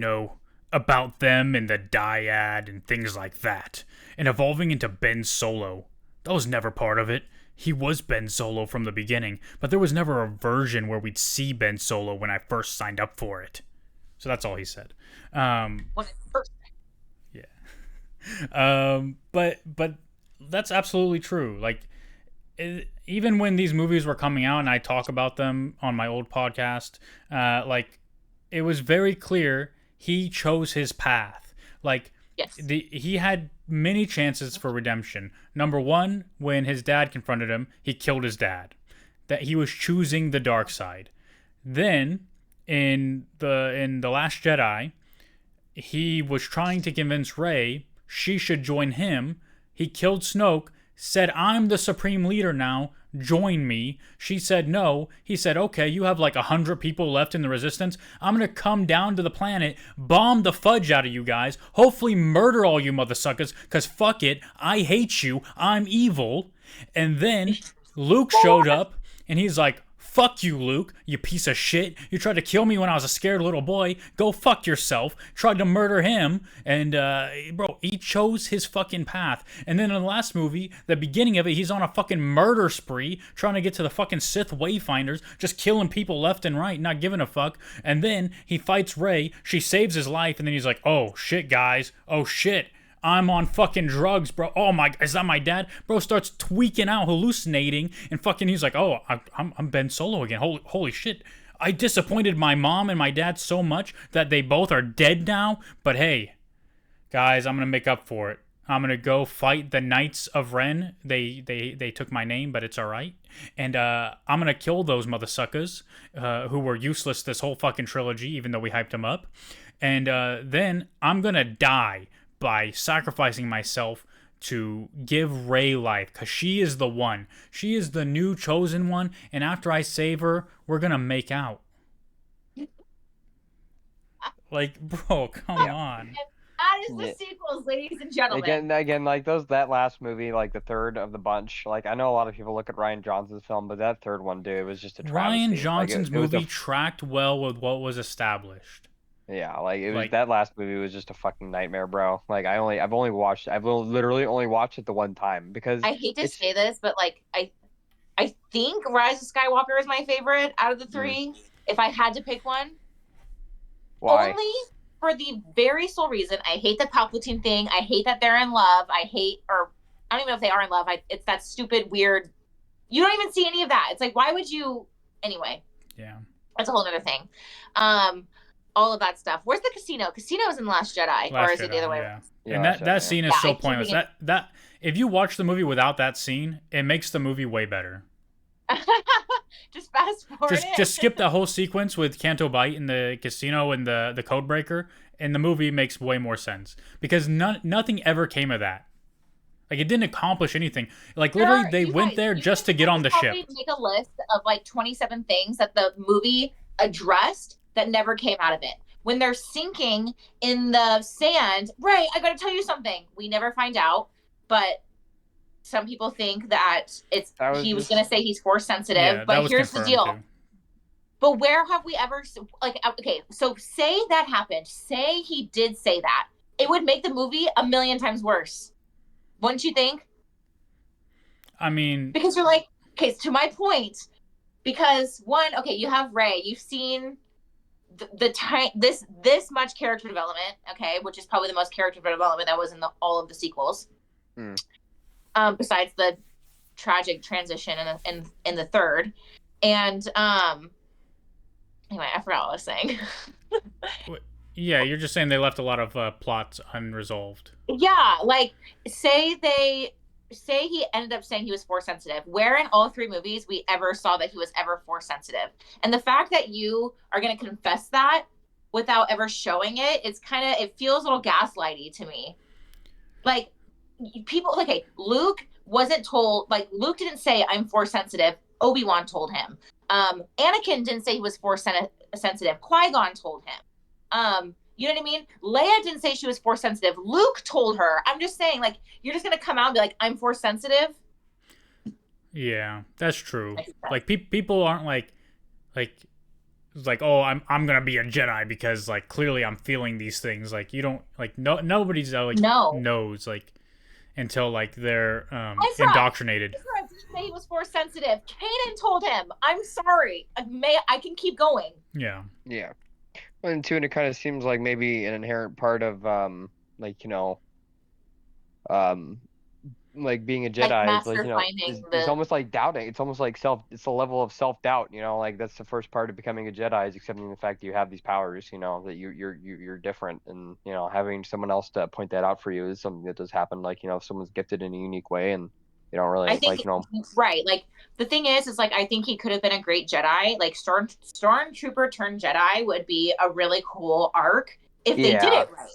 [SPEAKER 1] about them and the dyad and things like that, and evolving into Ben Solo. That was never part of it. He was Ben Solo from the beginning, but there was never a version where we'd see Ben Solo when I first signed up for it. So that's all he said. Yeah. But that's absolutely true. Even when these movies were coming out and I talk about them on my old podcast, it was very clear he chose his path.
[SPEAKER 3] Yes.
[SPEAKER 1] He had many chances for redemption. Number one, when his dad confronted him, he killed his dad. That he was choosing the dark side. Then, in the Last Jedi, he was trying to convince Rey she should join him. He killed Snoke, said, I'm the supreme leader now, join me. She said no. He said, okay, you have like 100 people left in the resistance. I'm gonna come down to the planet, bomb the fudge out of you guys, hopefully murder all you motherfuckers, because fuck it, I hate you, I'm evil. And then Luke showed up, and he's like, fuck you, Luke, you piece of shit. You tried to kill me when I was a scared little boy. Go fuck yourself. Tried to murder him. And, bro, he chose his fucking path. And then in the last movie, the beginning of it, he's on a fucking murder spree, trying to get to the fucking Sith Wayfinders, just killing people left and right, not giving a fuck. And then he fights Rey. She saves his life. And then he's like, oh, shit, guys. Oh, shit. I'm on fucking drugs, bro. Oh my, is that my dad? Bro starts tweaking out, hallucinating, and fucking he's like, oh, I'm Ben Solo again. Holy shit. I disappointed my mom and my dad so much that they both are dead now. But hey, guys, I'm gonna make up for it. I'm gonna go fight the Knights of Ren. They took my name, but it's all right. And I'm gonna kill those mothersuckers who were useless this whole fucking trilogy, even though we hyped them up. And then I'm gonna die by sacrificing myself to give Rey life, because she is the one. She is the new chosen one, and after I save her, we're gonna make out. Like, bro, come on.
[SPEAKER 3] That is the sequels, ladies and gentlemen.
[SPEAKER 2] Again, like that last movie, like the third of the bunch. Like I know a lot of people look at Ryan Johnson's film, but that third one, dude, it was just a travesty.
[SPEAKER 1] Ryan Johnson's movie tracked well with what was established.
[SPEAKER 2] Yeah, like it was like, that last movie was just a fucking nightmare, bro. Like I've literally only watched it the one time because
[SPEAKER 3] I hate to say this, but like I think Rise of Skywalker is my favorite out of the three. If I had to pick one.
[SPEAKER 2] Why?
[SPEAKER 3] Only for the very sole reason I hate the Palpatine thing. I hate that they're in love. I don't even know if they are in love. It's that stupid, weird. You don't even see any of that. It's like, why would you? Anyway.
[SPEAKER 1] Yeah.
[SPEAKER 3] That's a whole other thing. All of that stuff. Where's the casino? Casino's in Last Jedi, or is it the other way around?
[SPEAKER 1] Yeah. And that scene is so pointless. That if you watch the movie without that scene, it makes the movie way better.
[SPEAKER 3] Just fast forward.
[SPEAKER 1] Just skip that whole sequence with Canto Bight in the casino and the code breaker, and the movie makes way more sense because nothing ever came of that. Like, it didn't accomplish anything. Like, literally, they went there just to get on the ship.
[SPEAKER 3] Make a list of like 27 things that the movie addressed that never came out of it. When they're sinking in the sand, right, I gotta tell you something. We never find out, but some people think that he was gonna say he's force sensitive,
[SPEAKER 1] yeah,
[SPEAKER 3] but here's the deal.
[SPEAKER 1] Too.
[SPEAKER 3] But where have we ever, like, okay, so say that happened. Say he did say that. It would make the movie a million times worse. Wouldn't you think?
[SPEAKER 1] I mean,
[SPEAKER 3] because you're like, okay, to my point, because one, okay, you have Rey, you've seen this much character development, okay, which is probably the most character development that was in all of the sequels. Besides the tragic transition in the third, and anyway, I forgot what I was saying.
[SPEAKER 1] Yeah, you're just saying they left a lot of plots unresolved.
[SPEAKER 3] Yeah, like say he ended up saying he was force sensitive. Where in all three movies we ever saw that he was ever force sensitive? And the fact that you are going to confess that without ever showing it, it feels a little gaslighty to me. Like, people, okay, Luke wasn't told, like, Luke didn't say I'm force sensitive. Obi-Wan told him. Anakin didn't say he was force sensitive. Qui-Gon told him. You know what I mean? Leia didn't say she was force sensitive. Luke told her. I'm just saying, like, you're just gonna come out and be like, I'm force sensitive.
[SPEAKER 1] Yeah, that's true. Like, people aren't like, oh, I'm gonna be a Jedi because, like, clearly I'm feeling these things. Like, you don't, like, nobody's knows, like, until, like, they're indoctrinated.
[SPEAKER 3] Ezra didn't say he was force sensitive. Kanan told him. I'm sorry. I can keep going.
[SPEAKER 1] Yeah.
[SPEAKER 2] Yeah. And two, and it kind of seems like maybe an inherent part of like, you know, like being a Jedi is like, you know, it's almost like doubting. It's almost like it's a level of self-doubt, you know, like that's the first part of becoming a Jedi is accepting the fact that you have these powers, you know, that you're different, and, you know, having someone else to point that out for you is something that does happen. Like, you know, if someone's gifted in a unique way and you don't really, like, you know.
[SPEAKER 3] Right. Like, the thing is like, I think he could have been a great Jedi. Like, Stormtrooper turned Jedi would be a really cool arc if they did it right.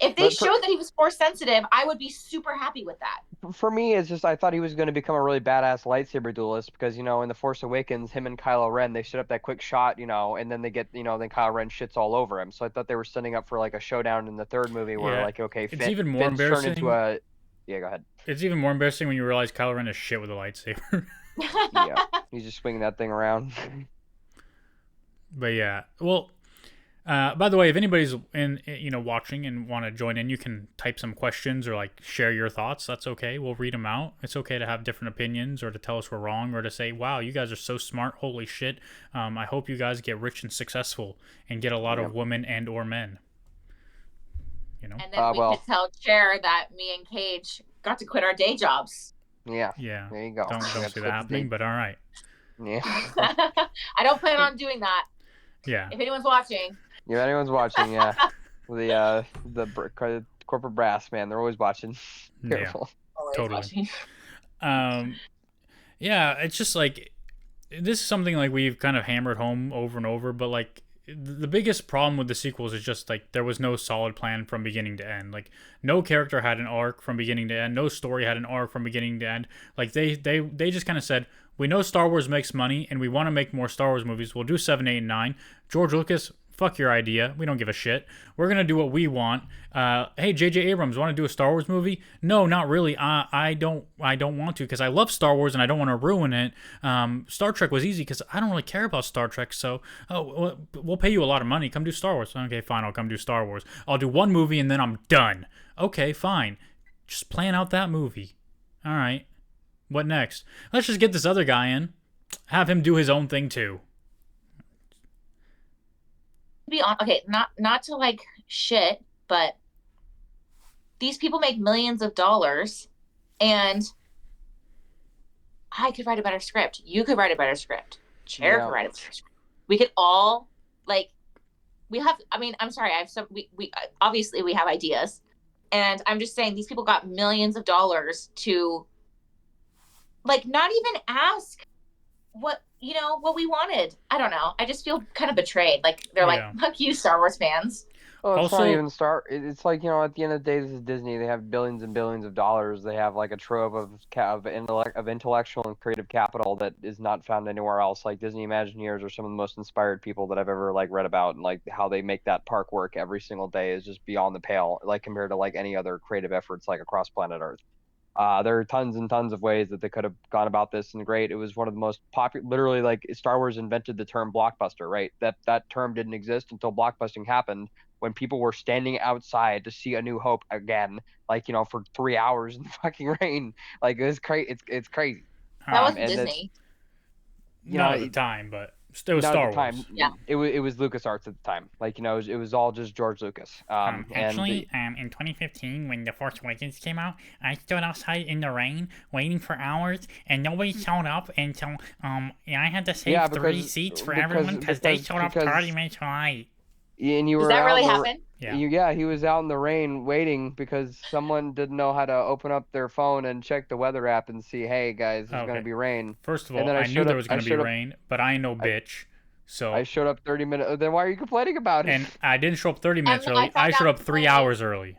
[SPEAKER 3] If they showed that he was force sensitive, I would be super happy with that.
[SPEAKER 2] For me, it's just I thought he was going to become a really badass lightsaber duelist because in The Force Awakens, him and Kylo Ren, they set up that quick shot, and then they get, then Kylo Ren shits all over him. So I thought they were setting up for like a showdown in the third movie where okay,
[SPEAKER 1] it's even more
[SPEAKER 2] Finn's turned
[SPEAKER 1] embarrassing.
[SPEAKER 2] into a yeah, go ahead.
[SPEAKER 1] It's even more embarrassing when you realize Kylo Ren is shit with a lightsaber.
[SPEAKER 2] Yeah, he's just swinging that thing around.
[SPEAKER 1] But yeah, well. By the way, if anybody's watching and want to join in, you can type some questions or like share your thoughts. That's okay. We'll read them out. It's okay to have different opinions or to tell us we're wrong or to say, "Wow, you guys are so smart. Holy shit! I hope you guys get rich and successful and get a lot of women and or men."
[SPEAKER 3] And then we could tell Cher that me and Cage got to quit our day jobs.
[SPEAKER 2] Yeah.
[SPEAKER 1] Yeah.
[SPEAKER 2] There you go.
[SPEAKER 1] Don't see that happening, but all right.
[SPEAKER 2] Yeah.
[SPEAKER 3] I don't plan on doing that.
[SPEAKER 1] Yeah.
[SPEAKER 3] If anyone's watching.
[SPEAKER 2] If anyone's watching, yeah. The corporate brass, man, they're always watching. Careful.
[SPEAKER 3] Always
[SPEAKER 1] totally.
[SPEAKER 3] Watching.
[SPEAKER 1] Yeah, it's just like this is something like we've kind of hammered home over and over, but like the biggest problem with the sequels is just like there was no solid plan from beginning to end. Like no character had an arc from beginning to end. No story had an arc from beginning to end. Like they just kind of said, we know Star Wars makes money and we want to make more Star Wars movies. We'll do 7, 8, and 9. George Lucas, fuck your idea. We don't give a shit. We're going to do what we want. Hey, J.J. Abrams, want to do a Star Wars movie? No, not really. I don't want to because I love Star Wars and I don't want to ruin it. Star Trek was easy because I don't really care about Star Trek. So, we'll pay you a lot of money. Come do Star Wars. Okay, fine. I'll come do Star Wars. I'll do one movie and then I'm done. Okay, fine. Just plan out that movie. All right. What next? Let's just get this other guy in. Have him do his own thing too.
[SPEAKER 3] Be on okay, not to like shit, but these people make millions of dollars and I could write a better script. You could write a better script. Cher could write a better script. We could all I'm sorry, I have some we obviously we have ideas. And I'm just saying these people got millions of dollars to like not even ask what we wanted. I don't know. I just feel kind of betrayed. Like they're like, fuck you, Star Wars fans.
[SPEAKER 2] Well, it's not even it's like, at the end of the day, this is Disney. They have billions and billions of dollars. They have like a trove of intellectual and creative capital that is not found anywhere else. Like Disney Imagineers are some of the most inspired people that I've ever like read about, and like how they make that park work every single day is just beyond the pale. Like compared to like any other creative efforts like across planet Earth. There are tons and tons of ways that they could have gone about this, and great. It was one of the most popular. Literally, like Star Wars invented the term blockbuster, right? That term didn't exist until blockbusting happened, when people were standing outside to see A New Hope again, like for 3 hours in the fucking rain. Like it was crazy. It's crazy.
[SPEAKER 3] That wasn't Disney.
[SPEAKER 1] Not at the time, but it was Star Wars.
[SPEAKER 3] Yeah.
[SPEAKER 2] It was LucasArts at the time. Like it was all just George Lucas.
[SPEAKER 1] Actually, in 2015, when The Force Awakens came out, I stood outside in the rain waiting for hours, and nobody showed up until I had to save 3 seats for everyone because they showed up 30 minutes late.
[SPEAKER 2] And you were
[SPEAKER 3] Does that really happen?
[SPEAKER 1] Yeah.
[SPEAKER 2] He was out in the rain waiting because someone didn't know how to open up their phone and check the weather app and see, hey guys, there's going to be rain.
[SPEAKER 1] First of all, I knew there was going to be rain, but I ain't no bitch. So
[SPEAKER 2] I showed up 30 minutes. Then why are you complaining about it?
[SPEAKER 1] And I didn't show up 30 minutes early. I showed up 3 hours early.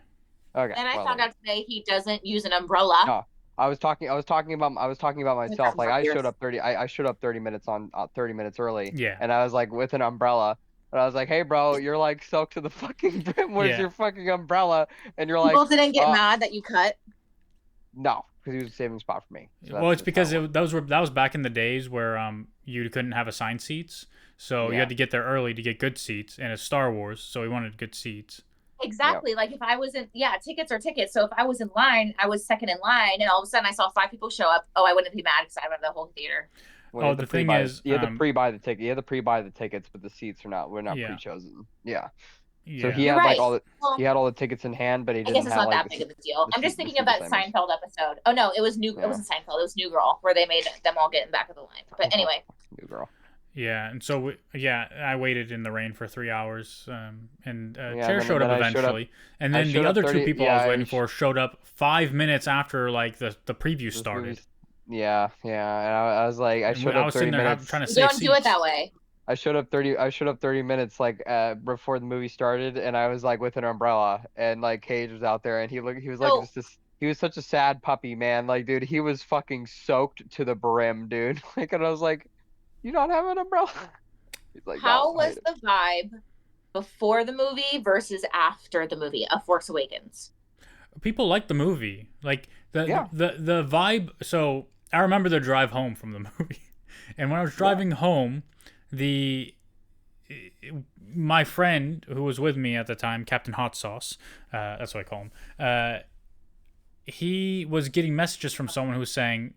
[SPEAKER 2] Okay.
[SPEAKER 3] And I found out today he doesn't use an umbrella.
[SPEAKER 2] No. I was talking about myself. Like I showed up 30 minutes 30 minutes early.
[SPEAKER 1] Yeah.
[SPEAKER 2] And I was like with an umbrella. And I was like, hey, bro, you're like soaked to the fucking brim. Where's your fucking umbrella? And you're like,
[SPEAKER 3] people didn't get mad that you cut?
[SPEAKER 2] No, because he was a saving spot for me.
[SPEAKER 1] So well, it's because that was back in the days where you couldn't have assigned seats. So you had to get there early to get good seats. And it's Star Wars, so we wanted good seats.
[SPEAKER 3] Exactly. Yep. Like if I was tickets are tickets. So if I was in line, I was second in line. And all of a sudden I saw 5 people show up. Oh, I wouldn't be mad because I went to the whole theater.
[SPEAKER 2] Well, the thing is, you had to pre-buy the ticket. You had to pre-buy the tickets, but the seats were not pre-chosen. Yeah. So he had he had all the tickets in hand, but he didn't have. I guess it's not that big of a deal.
[SPEAKER 3] I'm just thinking of that Seinfeld episode. Oh no, it was It wasn't Seinfeld. It was New Girl, where they made them all get in the back of the line. But anyway.
[SPEAKER 2] New Girl.
[SPEAKER 1] Yeah, and so I waited in the rain for 3 hours, and Cher showed up eventually, and then the other 2 people I was waiting for showed up 5 minutes after like the preview started.
[SPEAKER 2] Yeah, and I was like, I showed up 30 minutes.
[SPEAKER 3] You don't do it that way.
[SPEAKER 2] I showed up 30 minutes like before the movie started, and I was like with an umbrella, and like Cage was out there, and he was like
[SPEAKER 3] So
[SPEAKER 2] just this. He was such a sad puppy, man. Like, dude, he was fucking soaked to the brim, dude. Like, and I was like, "You don't have an umbrella?" He's like, "No,
[SPEAKER 3] how
[SPEAKER 2] I
[SPEAKER 3] was
[SPEAKER 2] hate it."
[SPEAKER 3] the vibe before the movie versus after the movie, A Force Awakens?
[SPEAKER 1] People like the movie. Like
[SPEAKER 2] Yeah,
[SPEAKER 1] the vibe. So I remember the drive home from the movie, and when I was
[SPEAKER 2] yeah.
[SPEAKER 1] driving home, the my friend who was with me at the time, Captain Hot Sauce, that's what I call him. He was getting messages from someone who was saying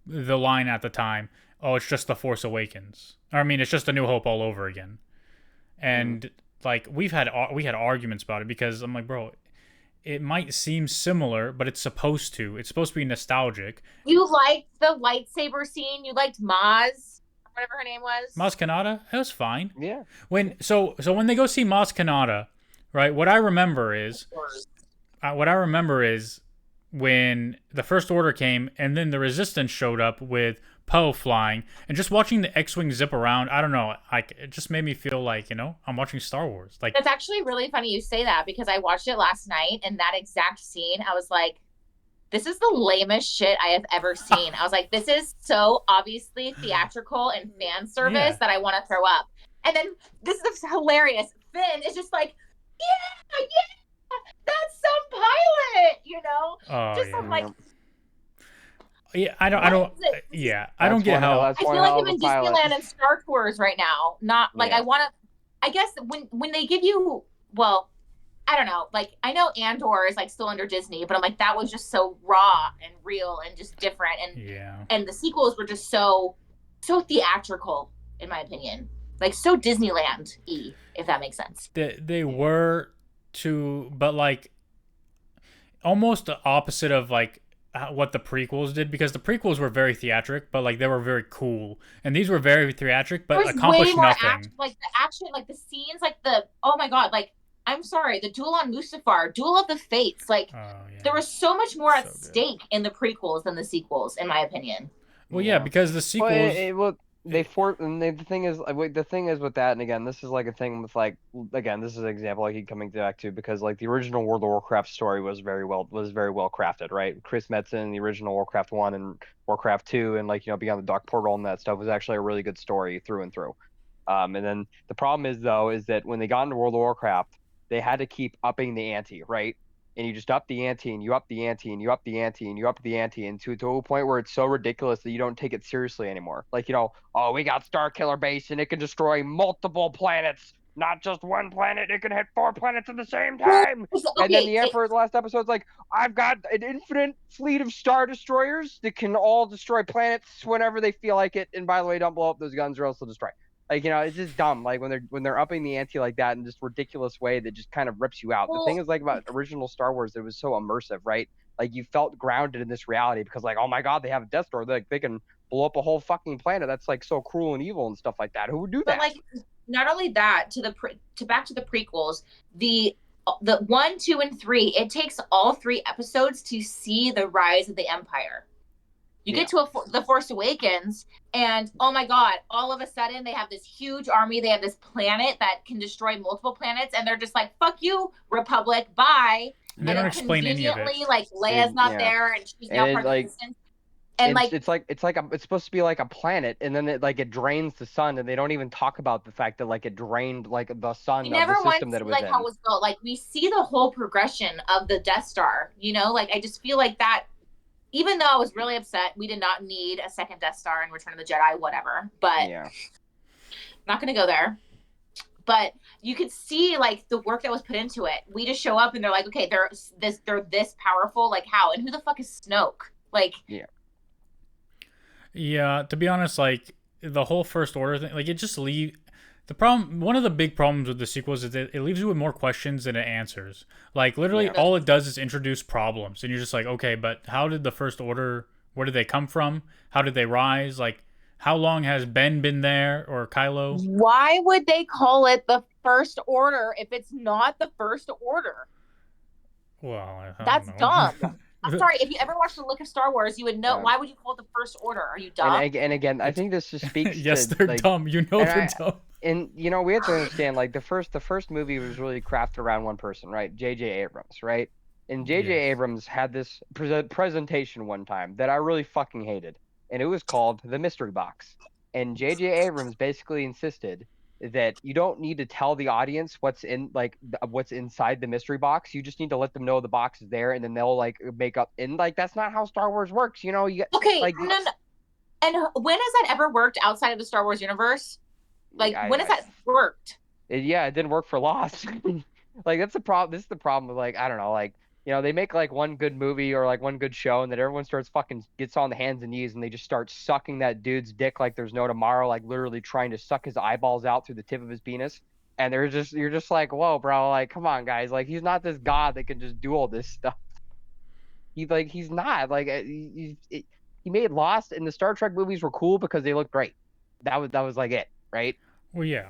[SPEAKER 1] the line at the time, "Oh, it's just the Force Awakens," or I mean, it's just A New Hope all over again.
[SPEAKER 2] Mm.
[SPEAKER 1] And like we had arguments about it because I'm like, bro, it might seem similar, but it's supposed to. It's supposed to be nostalgic.
[SPEAKER 3] You liked the lightsaber scene. You liked Maz, whatever her name was.
[SPEAKER 1] Maz Kanata, it was fine.
[SPEAKER 2] Yeah.
[SPEAKER 1] So when they go see Maz Kanata, right? What I remember is when the First Order came, and then the Resistance showed up with Poe flying, and just watching the X-wing zip around. I don't know, like it just made me feel like I'm watching Star Wars. Like,
[SPEAKER 3] That's actually really funny you say that because I watched it last night and that exact scene, I was like, this is the lamest shit I have ever seen. I was like, this is so obviously theatrical and fan service
[SPEAKER 1] yeah,
[SPEAKER 3] that I want to throw up. And then this is hilarious. Finn is just like, yeah, yeah, that's some pilot,
[SPEAKER 1] oh
[SPEAKER 3] Just I'm like,
[SPEAKER 1] yeah, yeah. I
[SPEAKER 3] what
[SPEAKER 1] don't.
[SPEAKER 3] is it?
[SPEAKER 1] Yeah, I don't
[SPEAKER 2] That's
[SPEAKER 1] get
[SPEAKER 2] one hell.
[SPEAKER 1] how.
[SPEAKER 2] That's
[SPEAKER 3] I
[SPEAKER 2] one
[SPEAKER 3] feel like
[SPEAKER 2] hell
[SPEAKER 3] I'm
[SPEAKER 2] of a
[SPEAKER 3] in
[SPEAKER 2] pilot.
[SPEAKER 3] Disneyland and Star Tours right now. Not like
[SPEAKER 2] Yeah.
[SPEAKER 3] I guess when they give you, well, I don't know. Like I know Andor is like still under Disney, but I'm like that was just so raw and real and just different,
[SPEAKER 1] Yeah,
[SPEAKER 3] and the sequels were just so theatrical in my opinion, like so Disneyland-y, if that makes sense.
[SPEAKER 1] they were to, but like almost the opposite of like what the prequels did, because the prequels were very theatric, but like they were very cool, and these were very theatric,
[SPEAKER 3] There
[SPEAKER 1] but
[SPEAKER 3] was way
[SPEAKER 1] accomplished
[SPEAKER 3] more action,
[SPEAKER 1] nothing.
[SPEAKER 3] like the action, like the scenes, like the oh my god, like I'm sorry, the duel on Mustafar, Duel of the Fates, like
[SPEAKER 1] Oh
[SPEAKER 3] there
[SPEAKER 1] yeah,
[SPEAKER 3] was so much more at
[SPEAKER 1] so good.
[SPEAKER 3] stake in the prequels than the sequels, in my opinion.
[SPEAKER 1] Well, yeah,
[SPEAKER 2] Yeah.
[SPEAKER 1] because the
[SPEAKER 2] Well,
[SPEAKER 1] sequels.
[SPEAKER 2] well, they
[SPEAKER 1] It,
[SPEAKER 2] for and the thing is, the thing is with that, and again, this is like a thing with like, again, this is an example I keep coming back to because like the original World of Warcraft story was very well crafted, right? Chris Metzen, the original Warcraft 1 and Warcraft 2, and like Beyond the Dark Portal and that stuff was actually a really good story through and through. And then the problem is though is that when they got into World of Warcraft, they had to keep upping the ante, right? And you just up the ante and you up the ante and you up the ante and you up the ante and to a point where it's so ridiculous that you don't take it seriously anymore. Like, oh, we got Star Killer Base and it can destroy multiple planets, not just one planet. It can hit 4 planets at the same time. And then
[SPEAKER 3] Okay,
[SPEAKER 2] the Emperor, the last episode's like, I've got an infinite fleet of Star Destroyers that can all destroy planets whenever they feel like it. And by the way, don't blow up those guns or else they'll destroy. Like, it's just dumb. Like when they're upping the ante like that in this ridiculous way that just kind of rips you out. The thing
[SPEAKER 3] well,
[SPEAKER 2] is like about original Star Wars, it was so immersive, right? Like you felt grounded in this reality because like, oh my God, they have a Death Star. Like they can blow up a whole fucking planet. That's like so cruel and evil and stuff like that. Who would do
[SPEAKER 3] but
[SPEAKER 2] that?
[SPEAKER 3] like not only that, to back to the prequels, the 1, 2, and 3, it takes all 3 episodes to see the rise of the Empire. You
[SPEAKER 2] Yeah.
[SPEAKER 3] get to the Force Awakens, and oh my God, all of a sudden they have this huge army. They have this planet that can destroy multiple planets, and they're just like, "Fuck you, Republic, bye."
[SPEAKER 1] they
[SPEAKER 3] And
[SPEAKER 1] don't
[SPEAKER 3] then
[SPEAKER 1] explain any of it.
[SPEAKER 3] conveniently, like Leia's not
[SPEAKER 2] Yeah.
[SPEAKER 3] there, and she's now
[SPEAKER 2] And
[SPEAKER 3] part of the
[SPEAKER 2] like
[SPEAKER 3] Resistance. And like,
[SPEAKER 2] it's supposed to be like a planet, and then it drains the sun, and they don't even talk about the fact that like it drained like the
[SPEAKER 3] we
[SPEAKER 2] sun of
[SPEAKER 3] never
[SPEAKER 2] the
[SPEAKER 3] once
[SPEAKER 2] system that
[SPEAKER 3] see
[SPEAKER 2] it was
[SPEAKER 3] like how it
[SPEAKER 2] in.
[SPEAKER 3] was built. Like we see the whole progression of the Death Star. Like I just feel like that. Even though I was really upset, we did not need a second Death Star in Return of the Jedi, whatever. But
[SPEAKER 2] Yeah.
[SPEAKER 3] not going to go there. But you could see like the work that was put into it. We just show up and they're like, okay, they're this powerful. Like how? And who the fuck is Snoke? Like,
[SPEAKER 2] Yeah.
[SPEAKER 1] Yeah, to be honest, like the whole First Order thing, like it just leave the problem. One of the big problems with the sequels is that it leaves you with more questions than it answers. Like literally,
[SPEAKER 2] Yeah.
[SPEAKER 1] all it does is introduce problems, and you're just like, okay, but how did the First Order? Where did they come from? How did they rise? Like, how long has Ben been there or Kylo?
[SPEAKER 3] why would they call it the First Order if it's not the First Order?
[SPEAKER 1] Well, I
[SPEAKER 3] That's
[SPEAKER 1] don't know.
[SPEAKER 3] dumb. I'm sorry. If you ever watched the look of Star Wars, you would know.
[SPEAKER 2] Yeah.
[SPEAKER 3] Why would you call it the First Order? Are you dumb?
[SPEAKER 2] And again, I think this just speaks
[SPEAKER 1] Yes,
[SPEAKER 2] to
[SPEAKER 1] they're
[SPEAKER 2] like,
[SPEAKER 1] dumb. You know
[SPEAKER 2] and
[SPEAKER 1] they're dumb.
[SPEAKER 2] and we have to understand like the first movie was really crafted around one person, right? J.J. Abrams, right? And J.J.
[SPEAKER 1] Yes.
[SPEAKER 2] Abrams had this presentation one time that I really fucking hated, and it was called The Mystery Box. And J.J. Abrams basically insisted that you don't need to tell the audience what's inside the mystery box. You just need to let them know the box is there, and then they'll like make up. And like that's not how Star Wars works. You
[SPEAKER 3] Okay,
[SPEAKER 2] like
[SPEAKER 3] no. And when has that ever worked outside of the Star Wars universe? Like, when has that worked?
[SPEAKER 2] It didn't work for Lost. Like that's the problem. This is the problem with like I don't know, like they make like one good movie or like one good show, and then everyone starts gets on the hands and knees, and they just start sucking that dude's dick like there's no tomorrow, like literally trying to suck his eyeballs out through the tip of his penis. And you're just like, whoa, bro, like come on, guys, like he's not this god that can just do all this stuff. He's not like he made Lost, and the Star Trek movies were cool because they looked great. That was like it, right?
[SPEAKER 1] Well, yeah.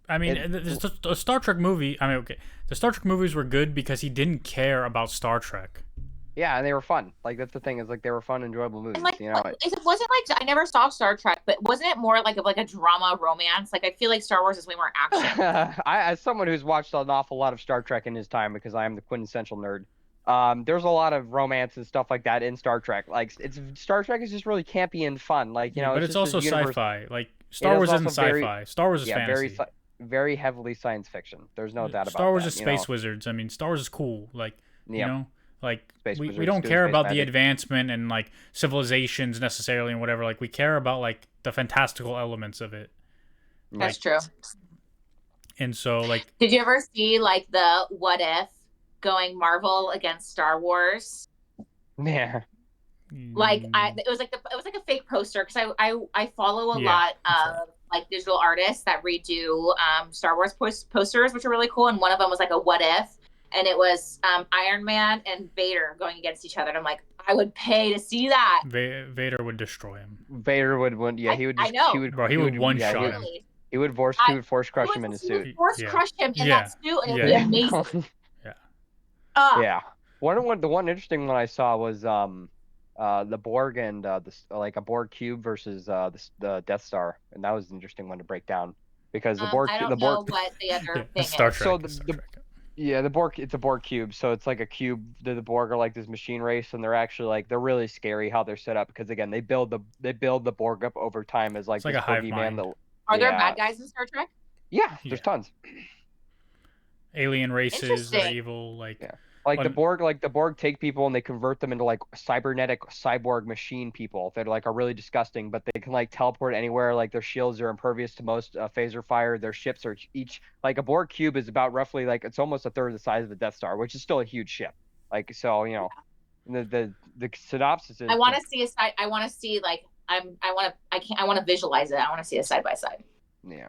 [SPEAKER 1] I mean, the Star Trek movie. I mean, okay, the Star Trek movies were good because he didn't care about Star Trek.
[SPEAKER 2] Yeah, and they were fun. Like that's the thing is like they were fun, enjoyable movies.
[SPEAKER 3] Like,
[SPEAKER 2] you know,
[SPEAKER 3] it wasn't like I never saw Star Trek, but wasn't it more like a drama romance? Like I feel like Star Wars is way more action.
[SPEAKER 2] As someone who's watched an awful lot of Star Trek in his time, because I am the quintessential nerd, there's a lot of romance and stuff like that in Star Trek. Like Star Trek is just really campy and fun. Like
[SPEAKER 1] but it's also sci-fi. Like Star Wars isn't sci-fi. Star Wars is fantasy.
[SPEAKER 2] Very heavily science fiction. There's no doubt about
[SPEAKER 1] Star Wars
[SPEAKER 2] that,
[SPEAKER 1] is space wizards. I mean, Star Wars is cool. Like,
[SPEAKER 2] Yep.
[SPEAKER 1] Like
[SPEAKER 2] Space
[SPEAKER 1] we
[SPEAKER 2] wizards
[SPEAKER 1] don't
[SPEAKER 2] doing
[SPEAKER 1] care
[SPEAKER 2] space
[SPEAKER 1] about the
[SPEAKER 2] magic.
[SPEAKER 1] advancement and like civilizations necessarily and whatever. Like we care about like the fantastical elements of it.
[SPEAKER 3] That's true.
[SPEAKER 1] And so like,
[SPEAKER 3] did you ever see like the What If going Marvel against Star Wars?
[SPEAKER 2] Yeah.
[SPEAKER 3] Like it was like a fake poster because I follow a lot of like digital artists that redo Star Wars posters, which are really cool. And one of them was like a What If, and it was Iron Man and Vader going against each other. And I'm like, I would pay to see that.
[SPEAKER 1] Vader would destroy him.
[SPEAKER 2] Vader would win. Yeah, he would. Just,
[SPEAKER 3] I know.
[SPEAKER 2] He would
[SPEAKER 1] one shot him.
[SPEAKER 2] He would force crush him in his suit.
[SPEAKER 3] He would force crush him in that suit, and it would be amazing.
[SPEAKER 2] Yeah. The one interesting one I saw was the Borg and like a Borg cube versus the Death Star, and that was an interesting one to break down because the Borg.
[SPEAKER 3] I don't know what the other thing
[SPEAKER 1] Star
[SPEAKER 3] is.
[SPEAKER 1] Trek.
[SPEAKER 2] The Borg. It's a Borg cube, so it's like a cube. The Borg are like this machine race, and they're actually like they're really scary how they're set up because again they build the Borg up over time as like
[SPEAKER 1] it's like
[SPEAKER 2] this
[SPEAKER 1] a hive
[SPEAKER 2] boogeyman.
[SPEAKER 1] mind.
[SPEAKER 3] Are there bad guys in Star Trek?
[SPEAKER 2] Yeah, there's tons.
[SPEAKER 1] Alien races that are evil, like.
[SPEAKER 2] Yeah. Like the Borg take people and they convert them into like cybernetic cyborg machine people that like are really disgusting, but they can like teleport anywhere. Like their shields are impervious to most phaser fire. Their ships are each like a Borg cube is about roughly like it's almost a third the size of a Death Star, which is still a huge ship. Like so, the synopsis is.
[SPEAKER 3] I want to see a side. I want to see like I want to visualize it. I want to see a side by side.
[SPEAKER 2] Yeah.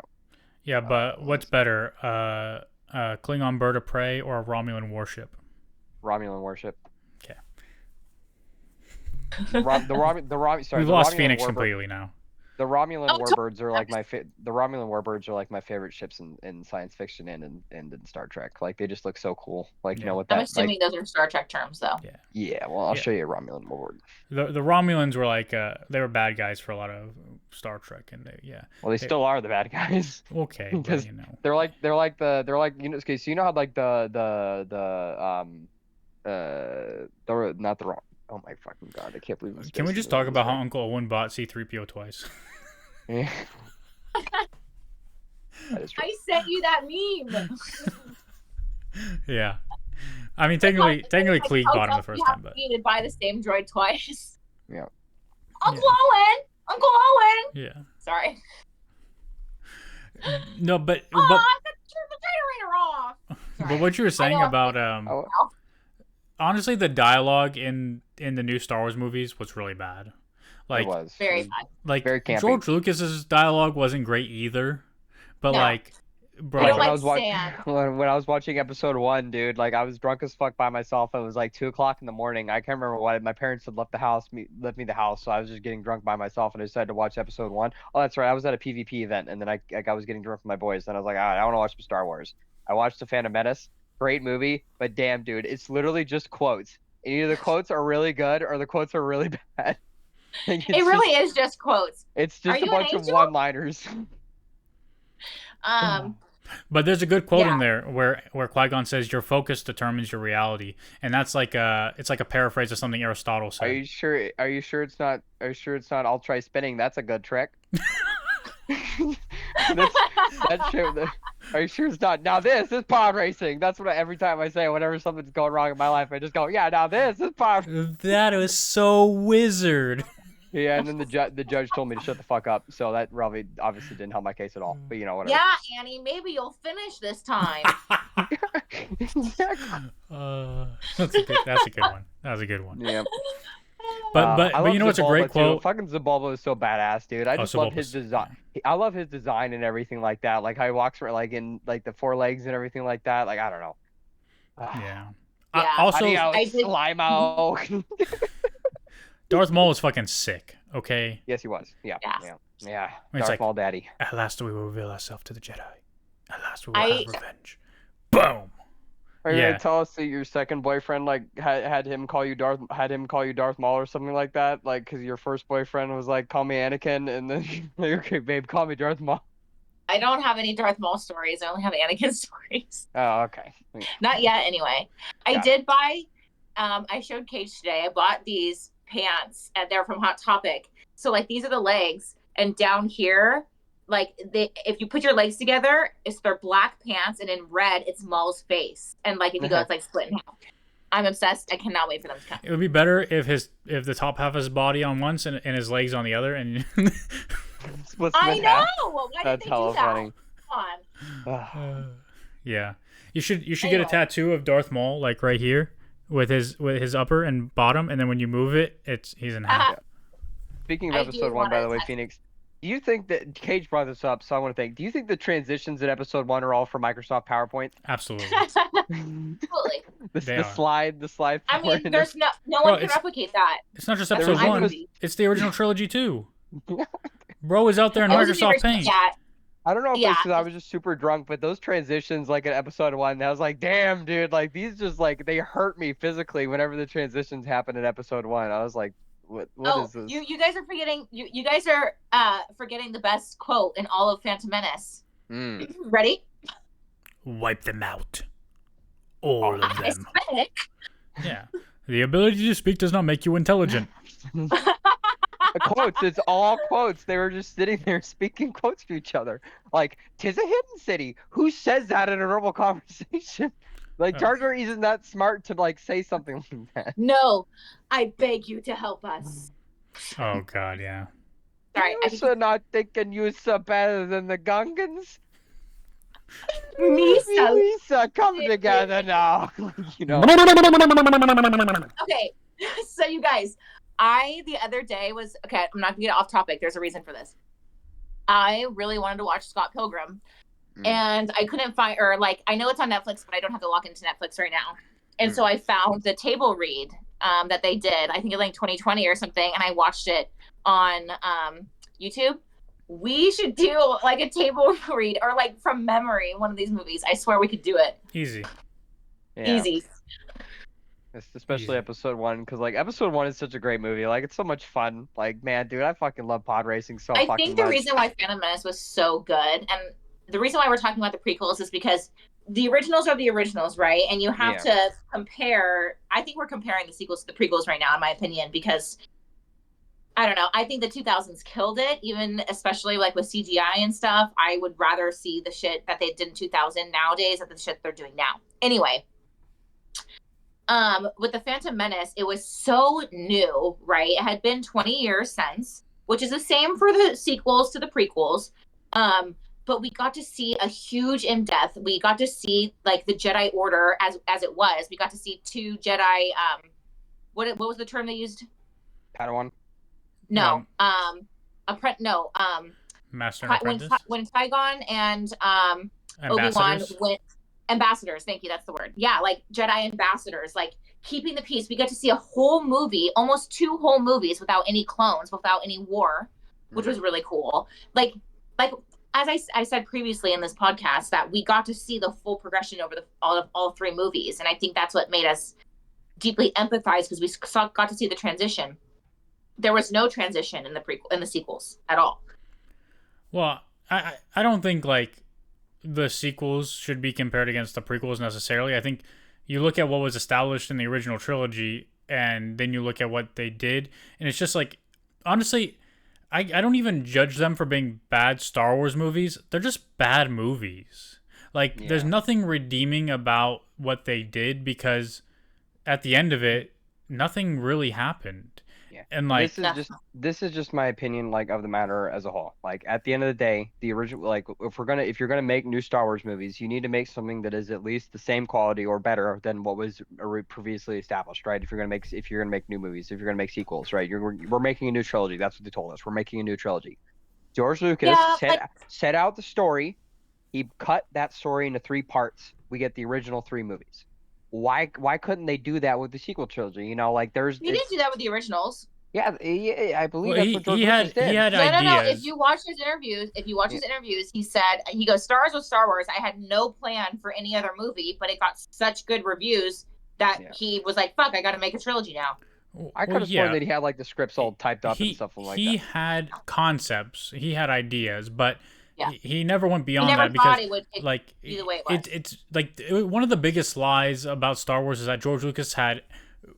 [SPEAKER 1] Yeah, but what's better, Klingon bird of prey or a Romulan warship?
[SPEAKER 2] Romulan warship.
[SPEAKER 1] Okay.
[SPEAKER 2] Sorry,
[SPEAKER 1] we lost Phoenix completely now.
[SPEAKER 2] The Romulan warbirds are like the Romulan warbirds are like my favorite ships in science fiction and in Star Trek. Like they just look so cool. Like with that.
[SPEAKER 3] I'm assuming those are Star Trek terms though.
[SPEAKER 1] Yeah.
[SPEAKER 2] Yeah. Well, I'll show you a Romulan warbird.
[SPEAKER 1] The Romulans were like they were bad guys for a lot of Star Trek, and
[SPEAKER 2] Well, they still are the bad guys.
[SPEAKER 1] Okay,
[SPEAKER 2] because they're like okay, so you know how like not the wrong. Oh my fucking god! I can't believe this.
[SPEAKER 1] Can we just talk about how Uncle Owen bought C-3PO twice?
[SPEAKER 2] Yeah.
[SPEAKER 3] I sent you that meme.
[SPEAKER 1] Yeah, I mean technically Klieg bought him the first time, but
[SPEAKER 3] you need to buy the same droid twice.
[SPEAKER 2] Yeah.
[SPEAKER 3] Uncle Owen.
[SPEAKER 1] Yeah.
[SPEAKER 3] Sorry.
[SPEAKER 1] No, but
[SPEAKER 3] I got the generator off. Sorry.
[SPEAKER 1] But what you were saying about honestly, the dialogue in the new Star Wars movies was really bad. Like
[SPEAKER 2] it was
[SPEAKER 3] very bad.
[SPEAKER 1] Like
[SPEAKER 2] very campy.
[SPEAKER 1] George Lucas's dialogue wasn't great either, but like, bro,
[SPEAKER 2] when I was watching episode 1, dude, like I was drunk as fuck by myself. It was like 2:00 in the morning. I can't remember why. My parents had left me the house, so I was just getting drunk by myself, and I decided to watch episode 1. Oh, that's right. I was at a PvP event, and then I was getting drunk with my boys, and I was like, I want to watch some Star Wars. I watched The Phantom Menace. Great movie, but damn, dude, it's literally just quotes. Either the quotes are really good or the quotes are really bad. Like,
[SPEAKER 3] It really is just quotes.
[SPEAKER 2] It's
[SPEAKER 3] Are
[SPEAKER 2] just a
[SPEAKER 3] you an
[SPEAKER 2] bunch of
[SPEAKER 3] angel?
[SPEAKER 2] one-liners.
[SPEAKER 1] But there's a good quote
[SPEAKER 3] Yeah.
[SPEAKER 1] in there where Qui-Gon says, "Your focus determines your reality," and that's like it's like a paraphrase of something Aristotle
[SPEAKER 2] Are
[SPEAKER 1] said.
[SPEAKER 2] you sure? Are you sure it's not? Are you sure it's not? I'll try spinning. That's a good trick. That shit. Are you sure it's not? Now this is pod racing. That's what every time I say whenever something's going wrong in my life, I just go, yeah. Now this is pod.
[SPEAKER 1] That was so wizard.
[SPEAKER 2] Yeah, and then the judge told me to shut the fuck up. So that really obviously didn't help my case at all. But you know whatever.
[SPEAKER 3] Yeah, Annie, maybe you'll finish this time.
[SPEAKER 2] Exactly.
[SPEAKER 1] That's a good one. That was a good one.
[SPEAKER 2] Yeah.
[SPEAKER 1] But you know what's a great
[SPEAKER 2] Too.
[SPEAKER 1] quote?
[SPEAKER 2] Fucking Zabulba is so badass, dude. I just love his design. I love his design and everything like that. Like how he walks around, like in like the four legs and everything like that. Like I don't know.
[SPEAKER 1] Yeah.
[SPEAKER 3] Yeah.
[SPEAKER 1] Also,
[SPEAKER 2] Adios, Slimo.
[SPEAKER 1] Darth Maul is fucking sick. Okay.
[SPEAKER 2] Yes, he was. Yeah.
[SPEAKER 3] Yeah.
[SPEAKER 1] It's
[SPEAKER 2] Darth
[SPEAKER 1] like,
[SPEAKER 2] Maul daddy.
[SPEAKER 1] At last we will reveal ourselves to the Jedi. At last we will have revenge. Boom.
[SPEAKER 2] Are you gonna tell us that your second boyfriend like had him call you Darth Maul or something like that? Like, cause your first boyfriend was like, call me Anakin, and then like, okay, babe, call me Darth Maul.
[SPEAKER 3] I don't have any Darth Maul stories. I only have Anakin stories.
[SPEAKER 2] Oh, okay.
[SPEAKER 3] Not yet, anyway. I did buy. I showed Kaje today. I bought these pants, and they're from Hot Topic. So like these are the legs, and down here, like if you put your legs together, they're black pants, and in red it's Maul's face, and like if you go, it's like split in half. I'm obsessed. I cannot wait for them to come.
[SPEAKER 1] It would be better if the top half of his body on one and his legs on the other, and
[SPEAKER 3] I know. Why
[SPEAKER 2] That's
[SPEAKER 3] did they do that?
[SPEAKER 2] funny.
[SPEAKER 3] Come on.
[SPEAKER 1] Yeah, you should get a tattoo of Darth Maul like right here with his upper and bottom, and then when you move it, he's in half.
[SPEAKER 2] Speaking of episode 1, by the way, Phoenix, do you think that Kaje brought this up? So I want to think. Do you think the transitions in episode 1 are all from Microsoft PowerPoint?
[SPEAKER 1] Absolutely.
[SPEAKER 3] Absolutely.
[SPEAKER 2] The slide.
[SPEAKER 3] I mean, there's no one can replicate that.
[SPEAKER 1] It's not just episode 1. It's the original trilogy too. Bro is out there in Microsoft Paint.
[SPEAKER 2] I don't know if it's because I was just super drunk, but those transitions, like in episode 1, I was like, damn, dude, like these just like they hurt me physically whenever the transitions happen in episode 1. I was like, what is this?
[SPEAKER 3] You guys are forgetting. You guys are forgetting the best quote in all of Phantom Menace. Ready?
[SPEAKER 1] Wipe them out. All of them.
[SPEAKER 3] Hispanic.
[SPEAKER 1] Yeah. The ability to speak does not make you intelligent.
[SPEAKER 2] Quotes. It's all quotes. They were just sitting there speaking quotes to each other. Like, "'Tis a hidden city." Who says that in a normal conversation? Like, Jar Jar isn't that smart to like say something like that.
[SPEAKER 3] No, I beg you to help us.
[SPEAKER 1] Oh God, yeah.
[SPEAKER 3] Sorry,
[SPEAKER 2] You're not thinking you're better than the Gungans.
[SPEAKER 3] Misa,
[SPEAKER 2] come together now. You know.
[SPEAKER 3] Okay, so you guys, the other day was okay. I'm not gonna get off topic. There's a reason for this. I really wanted to watch Scott Pilgrim, and I couldn't find, or like I know it's on Netflix, but I don't have to log into Netflix right now. And so I found the table read that they did. I think it was like 2020 or something, and I watched it on YouTube. We should do like a table read or like from memory one of these movies. I swear we could do it.
[SPEAKER 1] Easy.
[SPEAKER 2] Yeah.
[SPEAKER 3] Easy.
[SPEAKER 2] Especially episode 1, because like episode 1 is such a great movie. Like it's so much fun. Like man, dude, I fucking love pod racing so fucking much.
[SPEAKER 3] I think the reason why Phantom Menace was so good, and the reason why we're talking about the prequels, is because the originals are the originals, right? And you have to compare. I think we're comparing the sequels to the prequels right now, in my opinion, because I don't know. I think the 2000s killed it, even especially like with CGI and stuff. I would rather see the shit that they did in 2000 nowadays than the shit they're doing now. Anyway. With the Phantom Menace, it was so new, right? It had been 20 years since, which is the same for the sequels to the prequels. But we got to see a huge in-depth. We got to see like the Jedi Order as it was. We got to see 2 Jedi. What was the term they used?
[SPEAKER 2] Padawan.
[SPEAKER 3] No.
[SPEAKER 1] Master and Apprentice.
[SPEAKER 3] When Qui-Gon and Obi-Wan went. Ambassadors, thank you, that's the word. Yeah, like Jedi ambassadors, like keeping the peace. We got to see a whole movie, almost 2 whole movies without any clones, without any war, which was really cool. Like as I said previously in this podcast, that we got to see the full progression over all 3 movies, and I think that's what made us deeply empathize because we got to see the transition. There was no transition in the sequels at all.
[SPEAKER 1] Well, I don't think like the sequels should be compared against the prequels necessarily. I think you look at what was established in the original trilogy and then you look at what they did, and it's just like, honestly, I don't even judge them for being bad Star Wars movies. They're just bad movies. Like, there's
[SPEAKER 2] Yeah.
[SPEAKER 1] nothing redeeming about what they did because at the end of it, nothing really happened.
[SPEAKER 2] Yeah.
[SPEAKER 1] And like,
[SPEAKER 2] This is just my opinion, like, of the matter as a whole. Like, at the end of the day, the original, like, if you're gonna make new Star Wars movies, you need to make something that is at least the same quality or better than what was previously established, right? If you're gonna make new movies, if you're gonna make sequels, right? We're making a new trilogy. That's what they told us. We're making a new trilogy. George Lucas set out the story. He cut that story into 3 parts. We get the original 3 movies. Why couldn't they do that with the sequel trilogy? You know, like,
[SPEAKER 3] He didn't do that with the originals.
[SPEAKER 2] yeah, I believe
[SPEAKER 1] well,
[SPEAKER 2] that's what George Lucas did.
[SPEAKER 1] he had
[SPEAKER 3] No.
[SPEAKER 1] ideas.
[SPEAKER 3] If you watch his interviews, he said, he goes, Star Wars was Star Wars. I had no plan for any other movie, but it got such good reviews that he was like, fuck, I got to make a trilogy now.
[SPEAKER 2] I could have sworn that he had like the scripts all typed up and stuff like that.
[SPEAKER 1] He had concepts, he had ideas, but
[SPEAKER 3] Yeah.
[SPEAKER 1] he never went beyond
[SPEAKER 3] never
[SPEAKER 1] that because
[SPEAKER 3] it would
[SPEAKER 1] like
[SPEAKER 3] be the way it was.
[SPEAKER 1] it's like one of the biggest lies about Star Wars is that George Lucas had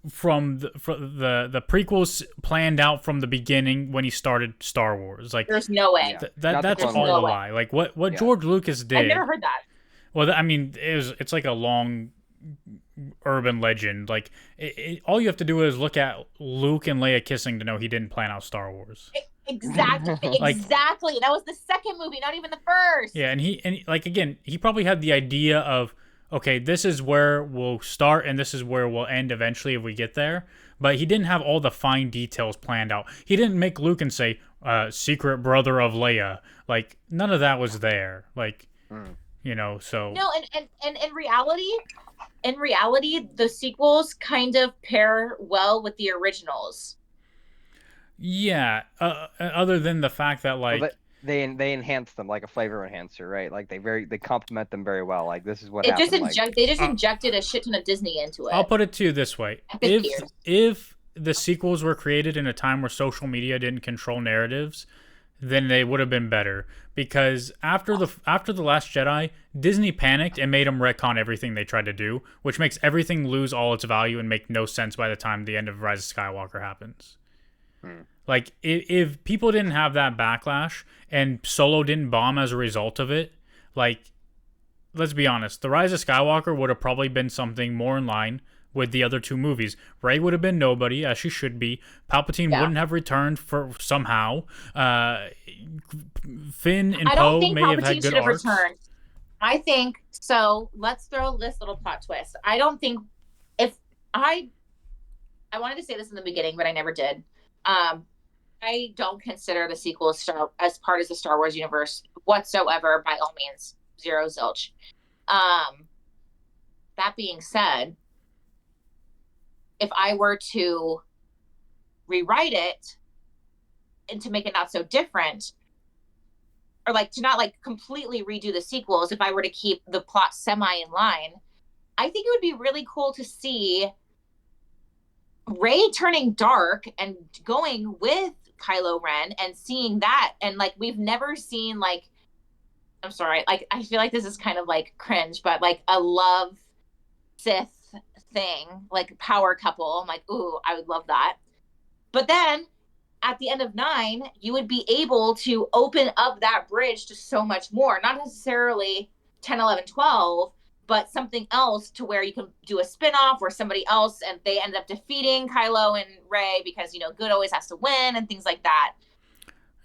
[SPEAKER 1] from the prequels planned out from the beginning when he started Star Wars. Like,
[SPEAKER 3] there's no way.
[SPEAKER 1] That's all a lie. Like what George Lucas did.
[SPEAKER 3] I've never heard that.
[SPEAKER 1] Well, I mean, it's like a long urban legend. Like, all you have to do is look at Luke and Leia kissing to know he didn't plan out Star Wars.
[SPEAKER 3] Exactly.
[SPEAKER 1] Like,
[SPEAKER 3] exactly. That was the second movie, not even the first.
[SPEAKER 1] Yeah, and he like, again, he probably had the idea of, okay, this is where we'll start and this is where we'll end eventually if we get there. But he didn't have all the fine details planned out. He didn't make Luke and say, secret brother of Leia. Like, none of that was there. Like, you know, so.
[SPEAKER 3] No, and in reality, the sequels kind of pair well with the originals.
[SPEAKER 1] Yeah, other than the fact that, like,
[SPEAKER 2] well, they enhance them like a flavor enhancer, right? Like they complement them very well. Like, this is what happened.
[SPEAKER 3] They just injected a shit ton of Disney into it.
[SPEAKER 1] I'll put it to you this way: if the sequels were created in a time where social media didn't control narratives, then they would have been better. Because after the Last Jedi, Disney panicked and made them retcon everything they tried to do, which makes everything lose all its value and make no sense by the time the end of Rise of Skywalker happens. Like, if people didn't have that backlash and Solo didn't bomb as a result of it, like, let's be honest, The Rise of Skywalker would have probably been something more in line with the other 2 movies. Rey would have been nobody, as she should be. Palpatine wouldn't have returned for somehow. Finn and Poe may have had good arcs. Returned.
[SPEAKER 3] I think so. Let's throw this little plot twist. I don't think I wanted to say this in the beginning, but I never did. I don't consider the sequel as part of the Star Wars universe whatsoever, by all means. Zero zilch. That being said, if I were to rewrite it and to make it not so different, or like to not like completely redo the sequels, if I were to keep the plot semi in line, I think it would be really cool to see Rey turning dark and going with Kylo Ren and seeing that. And like, we've never seen, like, I'm sorry, like, I feel like this is kind of like cringe, but like a love Sith thing, like power couple. I'm like, ooh, I would love that. But then at the end of 9, you would be able to open up that bridge to so much more, not necessarily 10, 11, 12, but something else to where you can do a spin-off or somebody else and they end up defeating Kylo and Rey because, you know, good always has to win and things like that.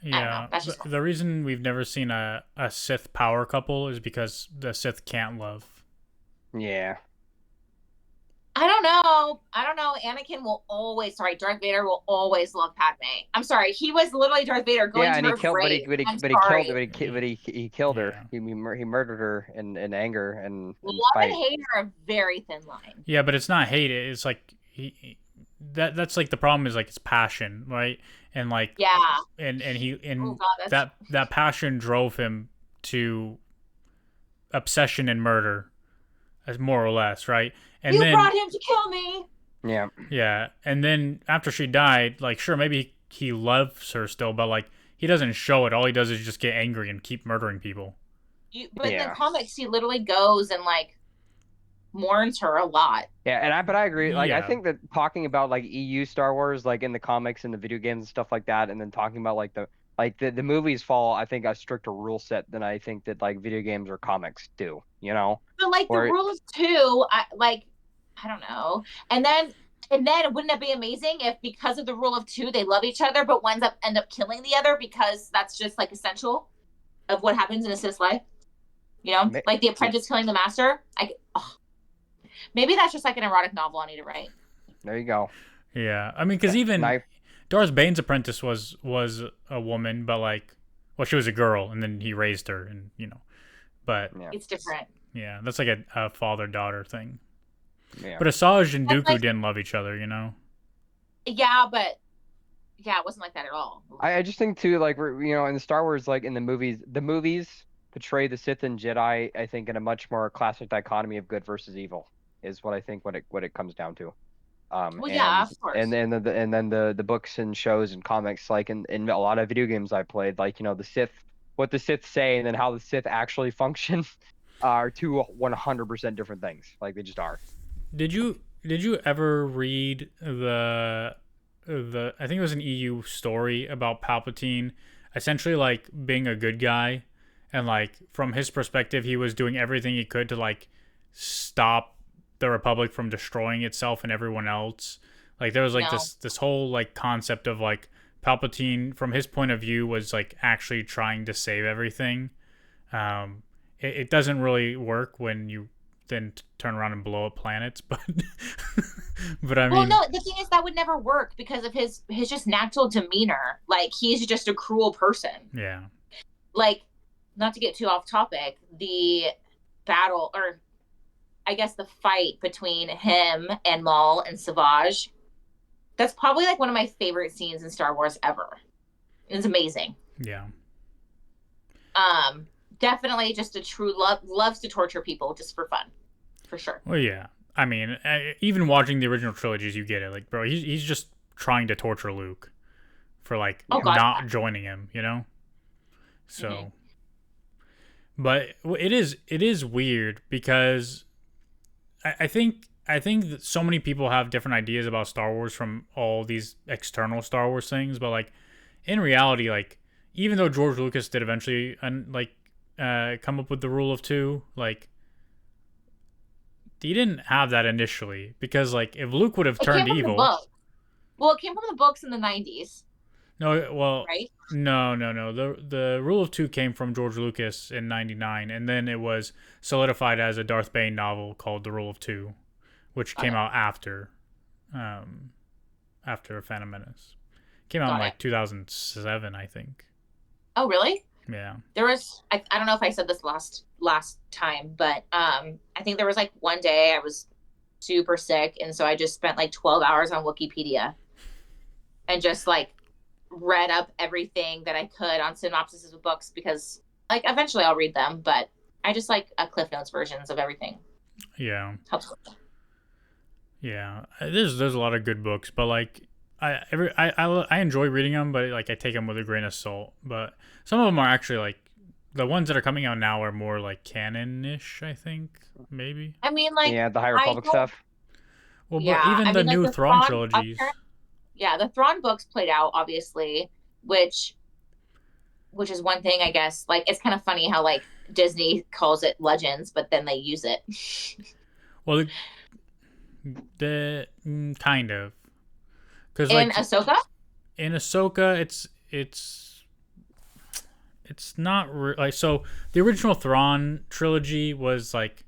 [SPEAKER 1] Yeah, the reason we've never seen a Sith power couple is because the Sith can't love.
[SPEAKER 2] Yeah.
[SPEAKER 3] I don't know. Darth Vader will always love Padme. I'm sorry. He was literally Darth Vader going to her grave.
[SPEAKER 2] He killed her. He murdered her in anger and
[SPEAKER 3] love
[SPEAKER 2] spite.
[SPEAKER 3] and hate are a very thin line.
[SPEAKER 1] Yeah, but it's not hate. It's like that's like the problem is like it's passion, right? And like that passion drove him to obsession and murder, as more or less, right? And
[SPEAKER 3] you brought him to kill me.
[SPEAKER 2] Yeah.
[SPEAKER 1] Yeah, and then after she died, like, sure, maybe he loves her still, but like, he doesn't show it. All he does is just get angry and keep murdering people.
[SPEAKER 3] But in the
[SPEAKER 2] Yeah.
[SPEAKER 3] comics, he literally goes and like mourns her a lot.
[SPEAKER 2] Yeah, but I agree. Like, I
[SPEAKER 1] Yeah,
[SPEAKER 2] think that talking about like EU Star Wars, like in the comics and the video games and stuff like that, and then talking about the movies follow, I think, a stricter rule set than I think that like video games or comics do. You know,
[SPEAKER 3] But like the
[SPEAKER 2] where
[SPEAKER 3] rule of two, I don't know. And then wouldn't it be amazing if because of the rule of two they love each other but end up killing the other because that's just like essential of what happens in a Sith life? You know,
[SPEAKER 2] ma-
[SPEAKER 3] like the apprentice killing the master. Maybe that's just like an erotic novel I need to write.
[SPEAKER 2] there you go.
[SPEAKER 1] yeah. I mean, because even
[SPEAKER 2] Knife.
[SPEAKER 1] Darth Bane's apprentice was a woman, but like, well, she was a girl, and then he raised her, and but
[SPEAKER 2] Yeah.
[SPEAKER 3] It's different.
[SPEAKER 1] yeah, that's like a father-daughter thing.
[SPEAKER 2] Yeah.
[SPEAKER 1] But Asajj and
[SPEAKER 3] That's
[SPEAKER 1] Dooku
[SPEAKER 3] like,
[SPEAKER 1] didn't love each other, you know?
[SPEAKER 3] yeah, but yeah, it wasn't like that at all.
[SPEAKER 2] I just think too, like in the Star Wars, like in the movies portray the Sith and Jedi, I think, in a much more classic dichotomy of good versus evil, is what I think what it comes down to.
[SPEAKER 3] Well, yeah, of course.
[SPEAKER 2] And then the books and shows and comics, like in a lot of video games I played, like the Sith, what the Sith say, and then how the Sith actually function, are two 100% different things. Like they just are.
[SPEAKER 1] Did you ever read the I think it was an EU story about Palpatine essentially like being a good guy, and like from his perspective he was doing everything he could to like stop the Republic from destroying itself and everyone else. Like there was like
[SPEAKER 3] No.
[SPEAKER 1] this whole like concept of like Palpatine from his point of view was like actually trying to save everything. It doesn't really work when you then turn around and blow up planets, but but I
[SPEAKER 3] Well,
[SPEAKER 1] mean,
[SPEAKER 3] no, the thing is that would never work because of his just natural demeanor. Like he's just a cruel person.
[SPEAKER 1] yeah,
[SPEAKER 3] Like, not to get too off topic, the battle, or I guess the fight between him and Maul and Savage, that's probably like one of my favorite scenes in Star Wars ever. It's amazing.
[SPEAKER 1] yeah.
[SPEAKER 3] Definitely just a true loves to torture people just for fun, for sure.
[SPEAKER 1] Well, yeah. I mean, even watching the original trilogies, you get it. Like, bro, he's just trying to torture Luke for like
[SPEAKER 3] Oh god,
[SPEAKER 1] not joining him, you know. So,
[SPEAKER 3] Mhm.
[SPEAKER 1] but it is weird because I think that so many people have different ideas about Star Wars from all these external Star Wars things, but like in reality, like even though George Lucas did eventually come up with the rule of two, like he didn't have that initially because like if Luke would have
[SPEAKER 3] It came
[SPEAKER 1] turned
[SPEAKER 3] from the
[SPEAKER 1] evil,
[SPEAKER 3] book. Well, it came from the books in the 90s,
[SPEAKER 1] no, well,
[SPEAKER 3] right?
[SPEAKER 1] no. The rule of two came from George Lucas in '99, and then it was solidified as a Darth Bane novel called The Rule of Two, which came out after Phantom Menace. Came out in like 2007, I think.
[SPEAKER 3] Oh, really?
[SPEAKER 1] Yeah.
[SPEAKER 3] There was I don't know if I said this last time, but I think there was like one day I was super sick, and so I just spent like 12 hours on Wikipedia and just like read up everything that I could on synopsises of books because like eventually I'll read them, but I just like a Cliff Notes versions of everything.
[SPEAKER 1] Yeah.
[SPEAKER 3] Helps.
[SPEAKER 1] Yeah. There's a lot of good books, but like I enjoy reading them, but like I take them with a grain of salt. But some of them are actually like the ones that are coming out now are more like canon-ish, I think, maybe.
[SPEAKER 3] I mean, like
[SPEAKER 2] Yeah, the High Republic stuff.
[SPEAKER 1] Well, but
[SPEAKER 3] yeah,
[SPEAKER 1] even
[SPEAKER 3] I
[SPEAKER 1] the
[SPEAKER 3] mean, like
[SPEAKER 1] new
[SPEAKER 3] the
[SPEAKER 1] Thrawn
[SPEAKER 3] Thrawn,
[SPEAKER 1] trilogies.
[SPEAKER 3] yeah, the Thrawn books played out obviously, which is one thing I guess. Like it's kind of funny how like Disney calls it Legends, but then they use it.
[SPEAKER 1] Well, the kind of because
[SPEAKER 3] In
[SPEAKER 1] like
[SPEAKER 3] Ahsoka?
[SPEAKER 1] in Ahsoka, it's not like so. The original Thrawn trilogy was like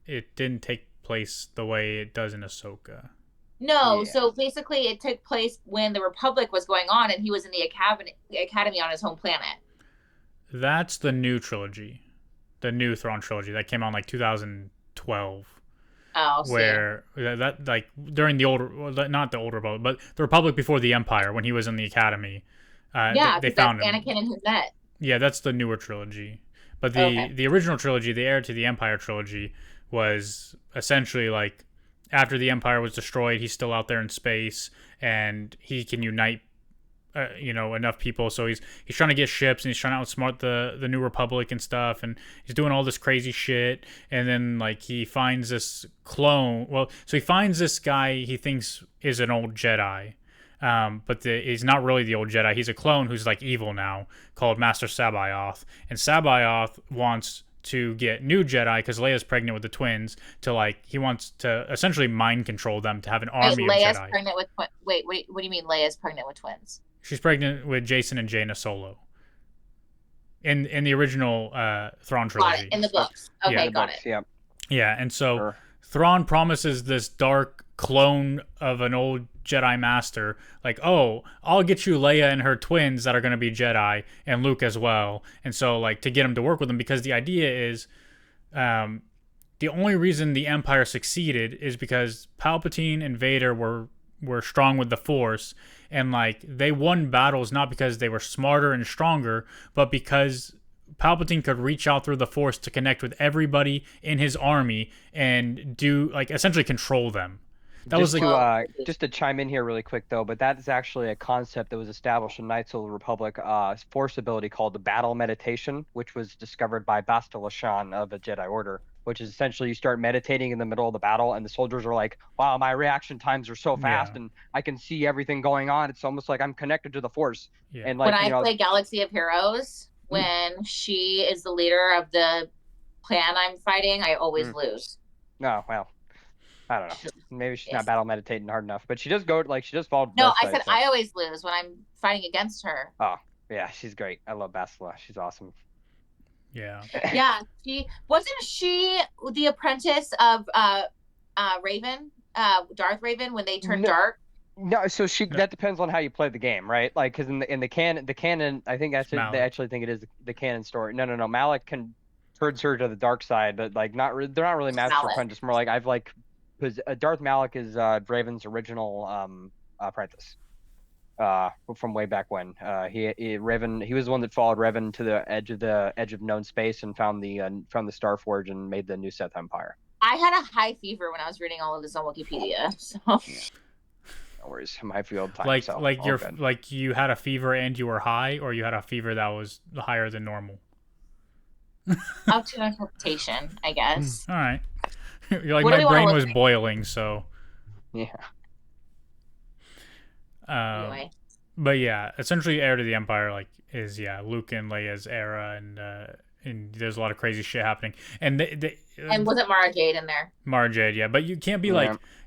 [SPEAKER 1] it didn't take place the way it does in Ahsoka.
[SPEAKER 3] No,
[SPEAKER 2] Yeah.
[SPEAKER 3] so basically it took place when the Republic was going on and he was in the academy on his home planet.
[SPEAKER 1] That's the new trilogy, the new Thrawn trilogy that came out in like 2012.
[SPEAKER 3] Oh,
[SPEAKER 1] Where that like during the older, well, not the older Republic, but the Republic before the Empire when he was in the academy.
[SPEAKER 3] yeah,
[SPEAKER 1] they
[SPEAKER 3] 'cause
[SPEAKER 1] found
[SPEAKER 3] that's
[SPEAKER 1] him.
[SPEAKER 3] Anakin and his net.
[SPEAKER 1] Yeah, that's the newer trilogy. But
[SPEAKER 3] Okay.
[SPEAKER 1] the original trilogy, the Heir to the Empire trilogy, was essentially like after the Empire was destroyed, he's still out there in space, and he can unite enough people. So he's trying to get ships, and he's trying to outsmart the New Republic and stuff, and he's doing all this crazy shit. And then like he finds this clone. Well, so he finds this guy he thinks is an old Jedi. But he's not really the old Jedi. He's a clone who's like evil now, called Master Sabayoth. And Sabayoth wants to get new Jedi because Leia's pregnant with the twins. He wants to essentially mind control them to have an army of
[SPEAKER 3] Leia's
[SPEAKER 1] Jedi.
[SPEAKER 3] Pregnant with wait, what do you mean Leia's pregnant with twins?
[SPEAKER 1] She's pregnant with Jason and Jaina Solo. In the original Thrawn trilogy.
[SPEAKER 3] Got it. In the books. Okay,
[SPEAKER 1] Yeah.
[SPEAKER 3] got it.
[SPEAKER 2] Yeah.
[SPEAKER 1] Yeah, and so Thrawn promises this dark clone of an old Jedi Master, like, oh, I'll get you Leia and her twins that are going to be Jedi, and Luke as well. And so, like, to get him to work with him, because the idea is the only reason the Empire succeeded is because Palpatine and Vader were strong with the Force, and, like, they won battles not because they were smarter and stronger, but because Palpatine could reach out through the Force to connect with everybody in his army and do, like, essentially control them. That
[SPEAKER 2] just
[SPEAKER 1] was like
[SPEAKER 2] just to chime in here really quick though, but that is actually a concept that was established in Knights of the Republic Force ability called the Battle Meditation, which was discovered by Basta Lashan of the Jedi Order, which is essentially you start meditating in the middle of the battle, and the soldiers are like, "Wow, my reaction times are so fast, and I can see everything going on. It's almost like I'm connected to the Force."
[SPEAKER 1] Yeah.
[SPEAKER 2] And like
[SPEAKER 3] when I play Galaxy of Heroes, when she is the leader of the clan I'm fighting, I always lose.
[SPEAKER 2] No, well, I don't know. Maybe she's not battle meditating hard enough, but she does follow.
[SPEAKER 3] No, I said I always lose when I'm fighting against her.
[SPEAKER 2] Oh, yeah, she's great. I love Bastila. She's awesome.
[SPEAKER 1] Yeah.
[SPEAKER 3] Yeah, wasn't she the apprentice of Raven, Darth Raven, when they turned dark?
[SPEAKER 2] No, so that depends on how you play the game, right? Like, because in the canon, I think they actually think it is the canon story. No, Malik turns her to the dark side, but like they're not really master apprentice. More like because Darth Malik is Raven's original apprentice from way back when. He was the one that followed Revan to the edge of known space and found the Star Forge and made the new Sith Empire.
[SPEAKER 3] I had a high fever when I was reading all of this on Wikipedia. So. Yeah.
[SPEAKER 2] No worries, my field time.
[SPEAKER 1] Like you had a fever and you were high, or you had a fever that was higher than normal.
[SPEAKER 3] Up to interpretation, I guess.
[SPEAKER 1] All right. You're like, my brain was boiling, so.
[SPEAKER 2] Yeah.
[SPEAKER 3] Anyway.
[SPEAKER 1] But yeah, essentially, Heir to the Empire is Luke and Leia's era, and there's a lot of crazy shit happening. And
[SPEAKER 3] and wasn't Mara Jade in there?
[SPEAKER 1] Mara Jade, yeah. But you can't be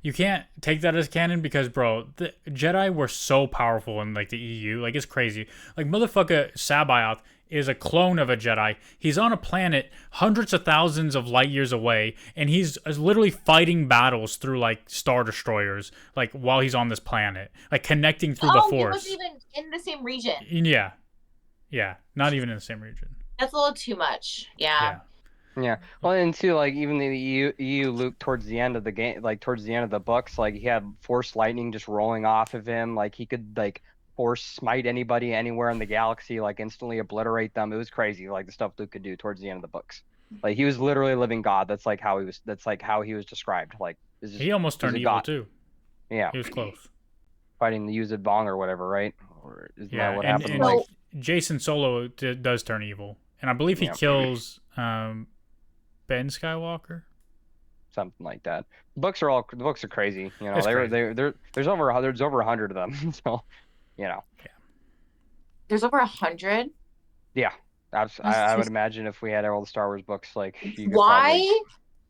[SPEAKER 1] you can't take that as canon because, bro, the Jedi were so powerful in like the EU, like it's crazy. Like motherfucker Sabayoth is a clone of a Jedi. He's on a planet hundreds of thousands of light years away, and he's literally fighting battles through like Star Destroyers, like while he's on this planet, like connecting through the Force.
[SPEAKER 3] He wasn't even in the same region.
[SPEAKER 1] Yeah, not even in the same region.
[SPEAKER 3] That's a little too much. Yeah.
[SPEAKER 2] Well, and too, like even the EU Luke towards the end of the game, like towards the end of the books, like he had Force lightning just rolling off of him, like he could like Force smite anybody anywhere in the galaxy, like instantly obliterate them. It was crazy, like the stuff Luke could do towards the end of the books. Like he was literally a living god. That's like how he was described. Like
[SPEAKER 1] he almost turned evil too.
[SPEAKER 2] Yeah,
[SPEAKER 1] he was close.
[SPEAKER 2] Fighting the Yuzid Vong or whatever, right? Or isn't that what happened?
[SPEAKER 1] And like Jason Solo does turn evil, and I believe he kills Ben Skywalker.
[SPEAKER 2] Something like that. The books are crazy. You know, there's over 100 of them. So, you know.
[SPEAKER 3] Yeah. There's over 100.
[SPEAKER 2] Yeah, I would imagine if we had all the Star Wars books, like.
[SPEAKER 3] Why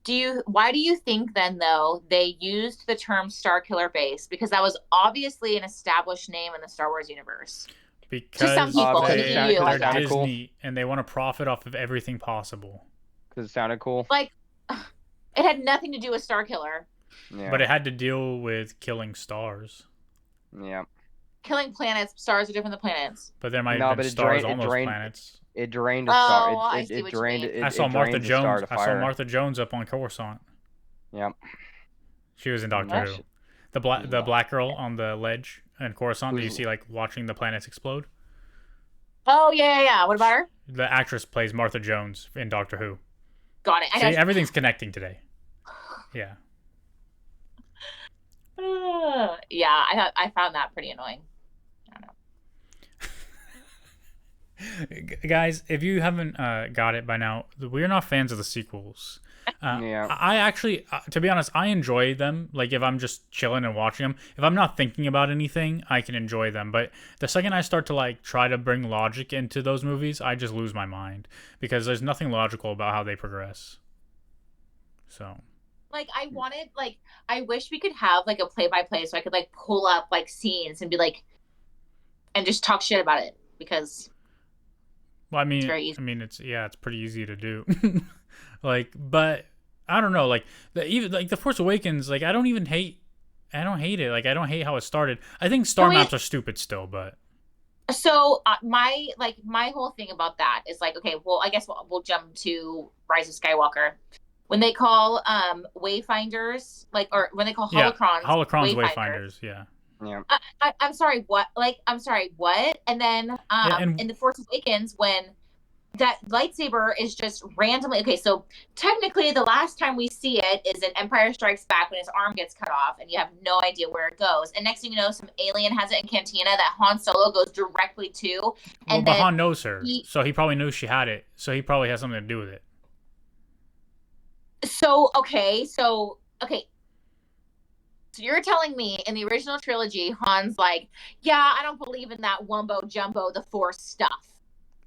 [SPEAKER 3] do you think then though they used the term Star Killer base, because that was obviously an established name in the Star Wars universe?
[SPEAKER 1] Because
[SPEAKER 3] to some people,
[SPEAKER 1] they're Disney and they want to profit off of everything possible.
[SPEAKER 2] Because it sounded cool.
[SPEAKER 3] Like, it had nothing to do with Star Killer.
[SPEAKER 2] Yeah.
[SPEAKER 1] But it had to deal with killing stars.
[SPEAKER 2] Yeah.
[SPEAKER 3] Killing planets. Stars are different than planets.
[SPEAKER 1] But there might have been stars on those planets.
[SPEAKER 2] It drained a star.
[SPEAKER 3] It drained.
[SPEAKER 1] I saw Martha Jones. I saw Martha Jones up on Coruscant.
[SPEAKER 2] Yep.
[SPEAKER 1] She was in Doctor Who. The black girl on the ledge in Coruscant that you see like watching the planets explode.
[SPEAKER 3] Oh yeah. What about her?
[SPEAKER 1] The actress plays Martha Jones in Doctor Who.
[SPEAKER 3] Got it.
[SPEAKER 1] See, everything's connecting today. Yeah.
[SPEAKER 3] yeah, I found that pretty annoying. I don't know.
[SPEAKER 1] Guys, if you haven't got it by now, we're not fans of the sequels.
[SPEAKER 2] Yeah.
[SPEAKER 1] I actually, to be honest, I enjoy them. Like if I'm just chilling and watching them, if I'm not thinking about anything, I can enjoy them. But the second I start to like try to bring logic into those movies, I just lose my mind because there's nothing logical about how they progress. So
[SPEAKER 3] Like I wish we could have like a play by play so I could like pull up like scenes and be like and just talk shit about it because
[SPEAKER 1] well,
[SPEAKER 3] it's very easy.
[SPEAKER 1] it's pretty easy to do. Like, but I don't know. Like even like the Force Awakens, like I don't hate it. Like I don't hate how it started. I think star maps are stupid still, but
[SPEAKER 3] so my whole thing about that is like, okay, well, I guess we'll jump to Rise of Skywalker. When they call wayfinders, like, or when they call holocrons
[SPEAKER 1] wayfinders, yeah.
[SPEAKER 2] Yeah.
[SPEAKER 3] I'm sorry, what? Like, I'm sorry, what? And then
[SPEAKER 1] and
[SPEAKER 3] in the Force Awakens, when that lightsaber is just randomly okay, so technically the last time we see it is in Empire Strikes Back when his arm gets cut off and you have no idea where it goes. And next thing you know, some alien has it in Cantina that Han Solo goes directly to. And
[SPEAKER 1] but Han knows her, so he probably knew she had it. So he probably has something to do with it.
[SPEAKER 3] So you're telling me in the original trilogy, Han's like, yeah, I don't believe in that wumbo jumbo, the Force stuff.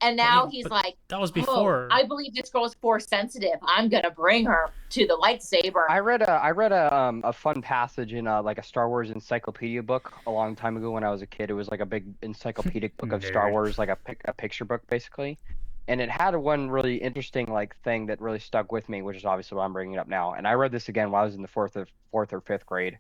[SPEAKER 3] And now he's like,
[SPEAKER 1] that was before.
[SPEAKER 3] I believe this girl's Force sensitive. I'm gonna bring her to the lightsaber.
[SPEAKER 2] I read a fun passage in like a Star Wars encyclopedia book a long time ago when I was a kid. It was like a big encyclopedic book of Star Wars, like a picture book basically. And it had one really interesting like thing that really stuck with me, which is obviously why I'm bringing it up now. And I read this again while I was in the fourth or fifth grade.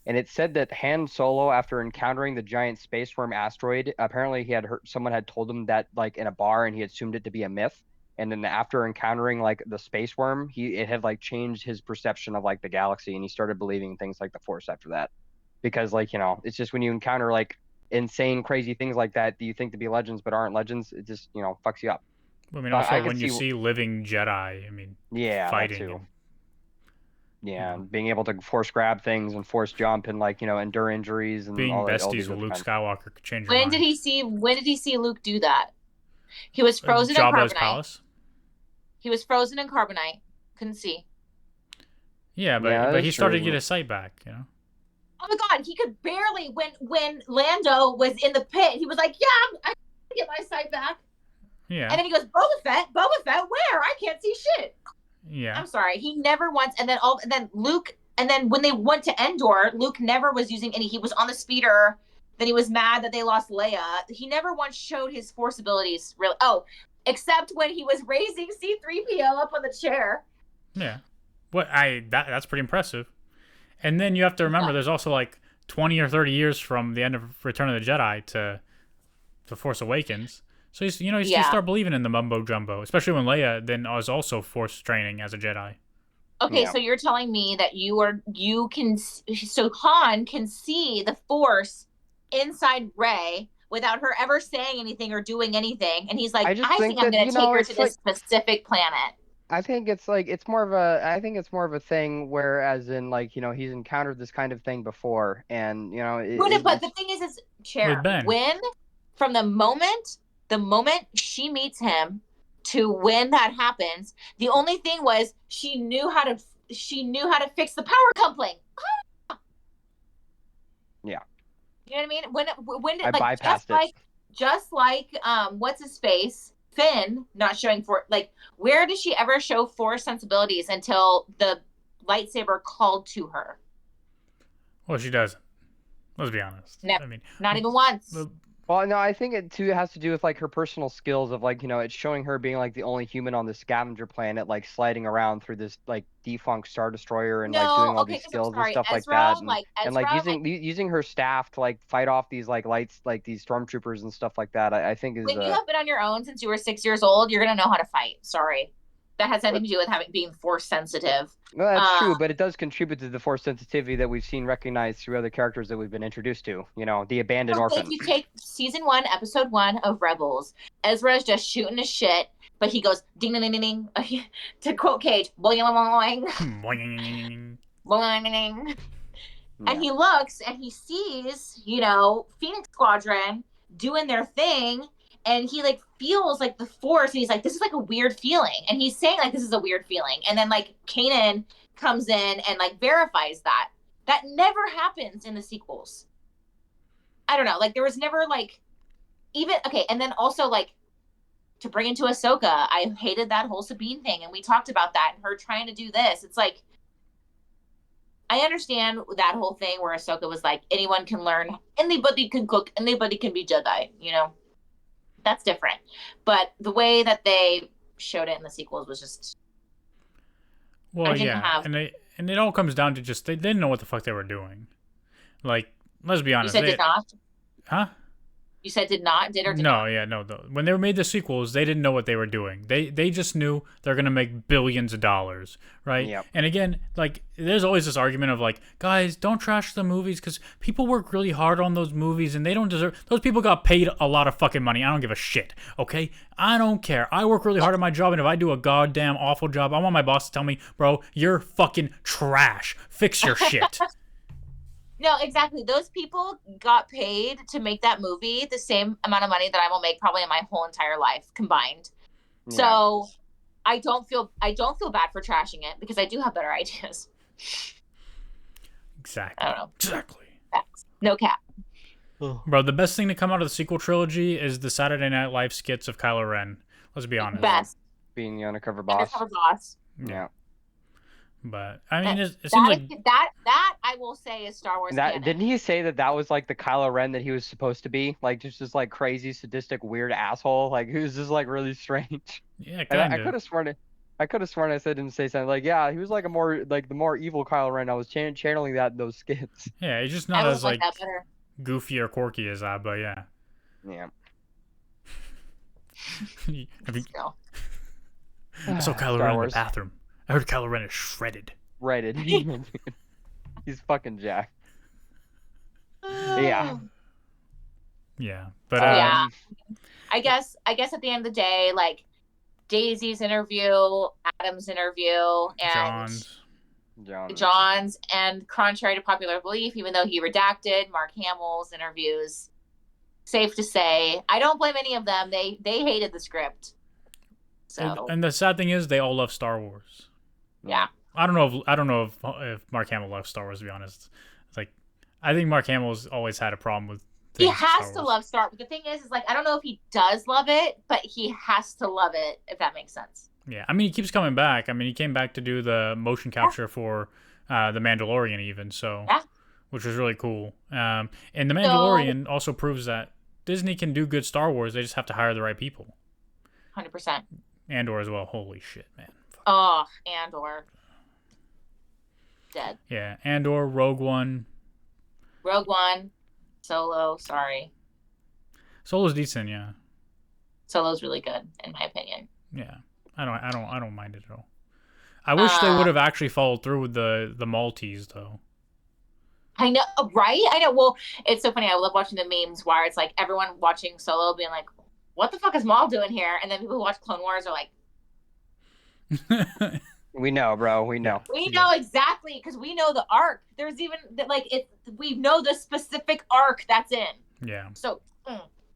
[SPEAKER 2] And it said that Han Solo, after encountering the giant space worm asteroid, apparently he had heard someone had told him that like in a bar, and he assumed it to be a myth. And then after encountering like the space worm, it had like changed his perception of like the galaxy, and he started believing things like the Force after that. Because like it's just when you encounter like insane, crazy things like that you think to be legends but aren't legends, it just fucks you up.
[SPEAKER 1] I mean, also when you see living Jedi, I mean,
[SPEAKER 2] yeah,
[SPEAKER 1] fighting.
[SPEAKER 2] That too. Yeah, being able to force grab things and force jump and like endure injuries and
[SPEAKER 1] being
[SPEAKER 2] all
[SPEAKER 1] besties with Luke Skywalker could change your
[SPEAKER 3] mind. When did he see Luke do that? He was frozen in carbonite. Palace. He was frozen in carbonite. Couldn't see.
[SPEAKER 1] Yeah, but he started to get his sight back.
[SPEAKER 3] Oh my God, he could barely. When Lando was in the pit, he was like, "Yeah, I can get my sight back."
[SPEAKER 1] Yeah.
[SPEAKER 3] And then he goes, "Boba Fett, where? I can't see shit."
[SPEAKER 1] Yeah.
[SPEAKER 3] I'm sorry. He never once, and then Luke, and then when they went to Endor, Luke never was using any. He was on the speeder. Then he was mad that they lost Leia. He never once showed his Force abilities, really. Oh, except when he was raising C-3PO up on the chair.
[SPEAKER 1] Yeah. That's pretty impressive. And then you have to remember, there's also like 20 or 30 years from the end of Return of the Jedi to The Force Awakens. So you start believing in the mumbo jumbo, especially when Leia then was also Force training as a Jedi.
[SPEAKER 3] Okay, so you're telling me that so Han can see the Force inside Rey without her ever saying anything or doing anything, and he's like, I think I'm going to take her to this specific planet.
[SPEAKER 2] I think it's more of a thing where, as in like he's encountered this kind of thing before, and
[SPEAKER 3] but the thing is Chair, when from the moment she meets him to when that happens, the only thing was she knew how to fix the power coupling.
[SPEAKER 2] Yeah.
[SPEAKER 3] You know what I mean? When did
[SPEAKER 2] I bypassed it.
[SPEAKER 3] Just like what's his face? Finn not showing where did she ever show Force sensibilities until the lightsaber called to her?
[SPEAKER 1] Well, she doesn't. Let's be honest.
[SPEAKER 3] Never. I mean, not even once.
[SPEAKER 2] Well, no, I think it too has to do with like her personal skills of like it's showing her being like the only human on the scavenger planet, like sliding around through this like defunct Star Destroyer and like doing all these skills and stuff like that, and like using her staff to like fight off these like lights, like these stormtroopers and stuff like that. I think is
[SPEAKER 3] when you have been on your own since you were 6 years old, you're gonna know how to fight. Sorry. That has nothing to do with being Force sensitive.
[SPEAKER 2] No, that's true, but it does contribute to the Force sensitivity that we've seen recognized through other characters that we've been introduced to. The abandoned orphan.
[SPEAKER 3] If you take season 1, episode 1 of Rebels, Ezra's just shooting his shit, but he goes ding ding ding ding ding. To quote Cage, boing boing boing. Boing. And he looks and he sees, you know, Phoenix Squadron doing their thing. And he like feels like the force. And he's like, this is like a weird feeling. And he's saying like, this is a weird feeling. And then like Kanan comes in and like verifies that. That never happens in the sequels. I don't know. Like there was never like even, okay. And then also like to bring into Ahsoka, I hated that whole Sabine thing. And we talked about that and her trying to do this. It's like, I understand that whole thing where Ahsoka was like, anyone can learn, anybody can cook, anybody can be Jedi, you know? That's different. But the way that they showed it in the sequels was just...
[SPEAKER 1] Well, yeah. And it all comes down to just, they didn't know what the fuck they were doing. Like, let's be honest.
[SPEAKER 3] You said did not?
[SPEAKER 1] Huh?
[SPEAKER 3] You said did not? Did or did
[SPEAKER 1] no,
[SPEAKER 3] not?
[SPEAKER 1] Yeah, no. When they made the sequels, they didn't know what they were doing. They just knew they're going to make billions of dollars, right?
[SPEAKER 2] Yep.
[SPEAKER 1] And again, like, there's always this argument of, like, guys, don't trash the movies because people work really hard on those movies and they don't deserve... Those people got paid a lot of fucking money. I don't give a shit, okay? I don't care. I work really hard at my job, and if I do a goddamn awful job, I want my boss to tell me, bro, you're fucking trash. Fix your shit.
[SPEAKER 3] No, exactly. Those people got paid to make that movie the same amount of money that I will make probably in my whole entire life combined. Yeah. So I don't feel bad for trashing it because I do have better ideas.
[SPEAKER 1] Exactly.
[SPEAKER 3] I don't know.
[SPEAKER 1] Exactly.
[SPEAKER 3] Facts. No cap.
[SPEAKER 1] Bro, the best thing to come out of the sequel trilogy is the Saturday Night Live skits of Kylo Ren. Let's be honest.
[SPEAKER 3] Best.
[SPEAKER 2] Being the undercover boss.
[SPEAKER 3] Undercover boss.
[SPEAKER 2] Yeah.
[SPEAKER 1] But I mean, it seems like
[SPEAKER 3] that I will say is Star Wars.
[SPEAKER 2] That didn't he say that was like the Kylo Ren that he was supposed to be, like just this like crazy sadistic weird asshole, like who's just like really strange.
[SPEAKER 1] Yeah, kind of.
[SPEAKER 2] I could have sworn I said didn't say something like he was like the more evil Kylo Ren. I was channeling that in those skits.
[SPEAKER 1] Yeah, he's just not as like goofy or quirky as that, but yeah.
[SPEAKER 2] Yeah.
[SPEAKER 1] I saw Kylo Ren in the bathroom. I heard Kylo Ren is shredded.
[SPEAKER 2] Shredded. He's fucking jacked. Yeah.
[SPEAKER 1] Yeah, but
[SPEAKER 3] yeah. I guess at the end of the day, like Daisy's interview, Adam's interview, and John's, and contrary to popular belief, even though he redacted Mark Hamill's interviews, safe to say, I don't blame any of them. They hated the script. So.
[SPEAKER 1] And the sad thing is, they all love Star Wars.
[SPEAKER 3] Yeah.
[SPEAKER 1] I don't know if Mark Hamill loves Star Wars, to be honest. It's like, I think Mark Hamill's always had a problem with
[SPEAKER 3] He has to love Star Wars. The thing is like, I don't know if he does love it, but he has to love it, if that makes sense.
[SPEAKER 1] Yeah. I mean, he keeps coming back. I mean, he came back to do the motion capture for The Mandalorian even, so...
[SPEAKER 3] Yeah.
[SPEAKER 1] Which was really cool. And The Mandalorian also proves that Disney can do good Star Wars. They just have to hire the right people.
[SPEAKER 3] 100%.
[SPEAKER 1] Andor as well. Holy shit, man.
[SPEAKER 3] Oh, Andor. Dead.
[SPEAKER 1] Yeah, Andor, Rogue One,
[SPEAKER 3] Solo. Sorry.
[SPEAKER 1] Solo's decent, yeah.
[SPEAKER 3] Solo's really good, in my opinion.
[SPEAKER 1] Yeah, I don't mind it at all. I wish they would have actually followed through with the Maltese though.
[SPEAKER 3] I know, right? I know. Well, it's so funny. I love watching the memes where it's like everyone watching Solo being like, "What the fuck is Maul doing here?" And then people who watch Clone Wars are like.
[SPEAKER 2] We know, bro. We know.
[SPEAKER 3] We know exactly because we know the arc. There's even like it. We know the specific arc that's in.
[SPEAKER 1] Yeah.
[SPEAKER 3] So,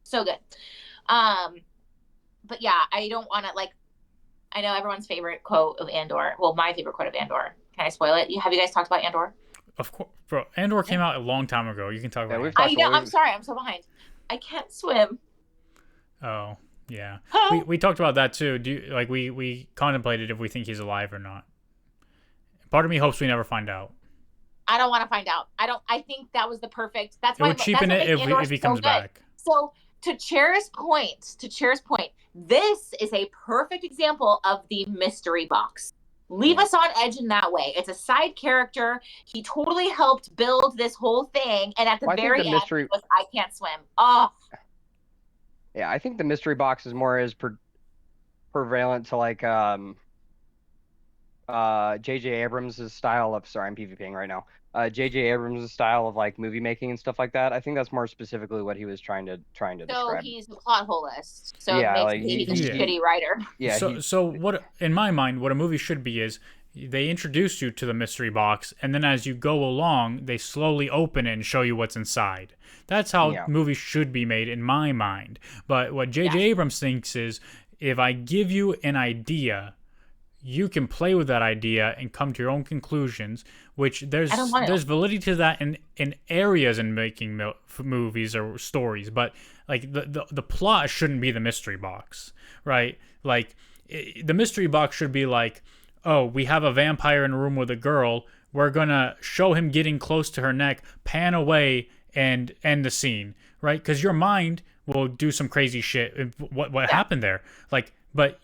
[SPEAKER 3] so good. But yeah, I don't want to like. I know everyone's favorite quote of Andor. Well, my favorite quote of Andor. Can I spoil it? Have you guys talked about Andor?
[SPEAKER 1] Of course, bro. Andor came out a long time ago. You can talk about it.
[SPEAKER 3] I know. I'm sorry. I'm so behind. I can't swim.
[SPEAKER 1] Oh. Yeah, we talked about that too. We contemplated if we think he's alive or not. Part of me hopes we never find out.
[SPEAKER 3] I don't want to find out. I think that was the perfect. That's why
[SPEAKER 1] it would cheapen it if he comes back.
[SPEAKER 3] So to Chair's point, this is a perfect example of the mystery box. Leave us on edge in that way. It's a side character. He totally helped build this whole thing, and at the very end, it was, I can't swim. Oh.
[SPEAKER 2] Yeah, I think the mystery box is more prevalent to like J.J. Abrams' style of I'm PvPing right now. J.J. Abrams' style of like movie making and stuff like that. I think that's more specifically what he was trying to describe.
[SPEAKER 3] So he's a plot holist. So
[SPEAKER 2] yeah,
[SPEAKER 3] it makes he's a shitty writer.
[SPEAKER 1] Yeah. So what in my mind, what a movie should be is they introduce you to the mystery box, and then as you go along, they slowly open it and show you what's inside. That's how
[SPEAKER 2] Yeah.
[SPEAKER 1] movies should be made in my mind. But what J.J.
[SPEAKER 3] Yeah.
[SPEAKER 1] Abrams thinks is, if I give you an idea, you can play with that idea and come to your own conclusions, which there's
[SPEAKER 3] I don't want to.
[SPEAKER 1] there's validity to that in areas in making movies or stories, but like the plot shouldn't be the mystery box, right? Like the mystery box should be like, oh, we have a vampire in a room with a girl, we're gonna show him getting close to her neck, pan away, and end the scene, right? Because your mind will do some crazy shit. What happened there? Like, but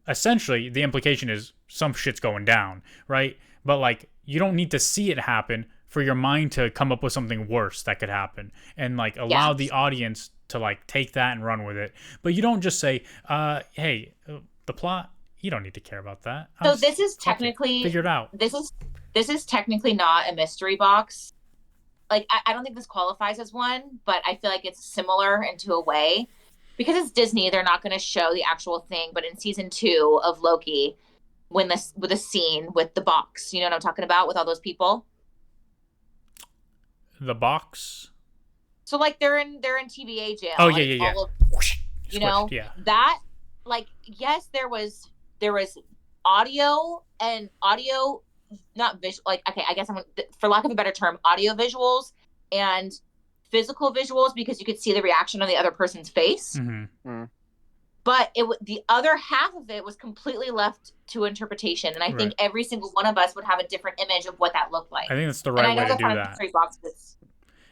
[SPEAKER 1] essentially the implication is some shit's going down, right? But like, you don't need to see it happen for your mind to come up with something worse that could happen, and like allow the audience to like take that and run with it. But you don't just say, hey, the plot, you don't need to care about that.
[SPEAKER 3] So this is technically
[SPEAKER 1] figure it out.
[SPEAKER 3] This is technically not a mystery box. Like I don't think this qualifies as one, but I feel like it's similar into a way. Because it's Disney, they're not going to show the actual thing. But in season 2 of Loki, with a scene with the box, you know what I'm talking about, with all those people.
[SPEAKER 1] The box.
[SPEAKER 3] So like they're in TVA jail.
[SPEAKER 1] Oh yeah.
[SPEAKER 3] You know, that, like, yes, there was audio, not visual. Like, okay, I guess for lack of a better term, audio visuals and physical visuals, because you could see the reaction on the other person's face. But the other half of it was completely left to interpretation, and I think every single one of us would have a different image of what that looked like.
[SPEAKER 1] I think that's the right way to do that.
[SPEAKER 3] Mystery boxes,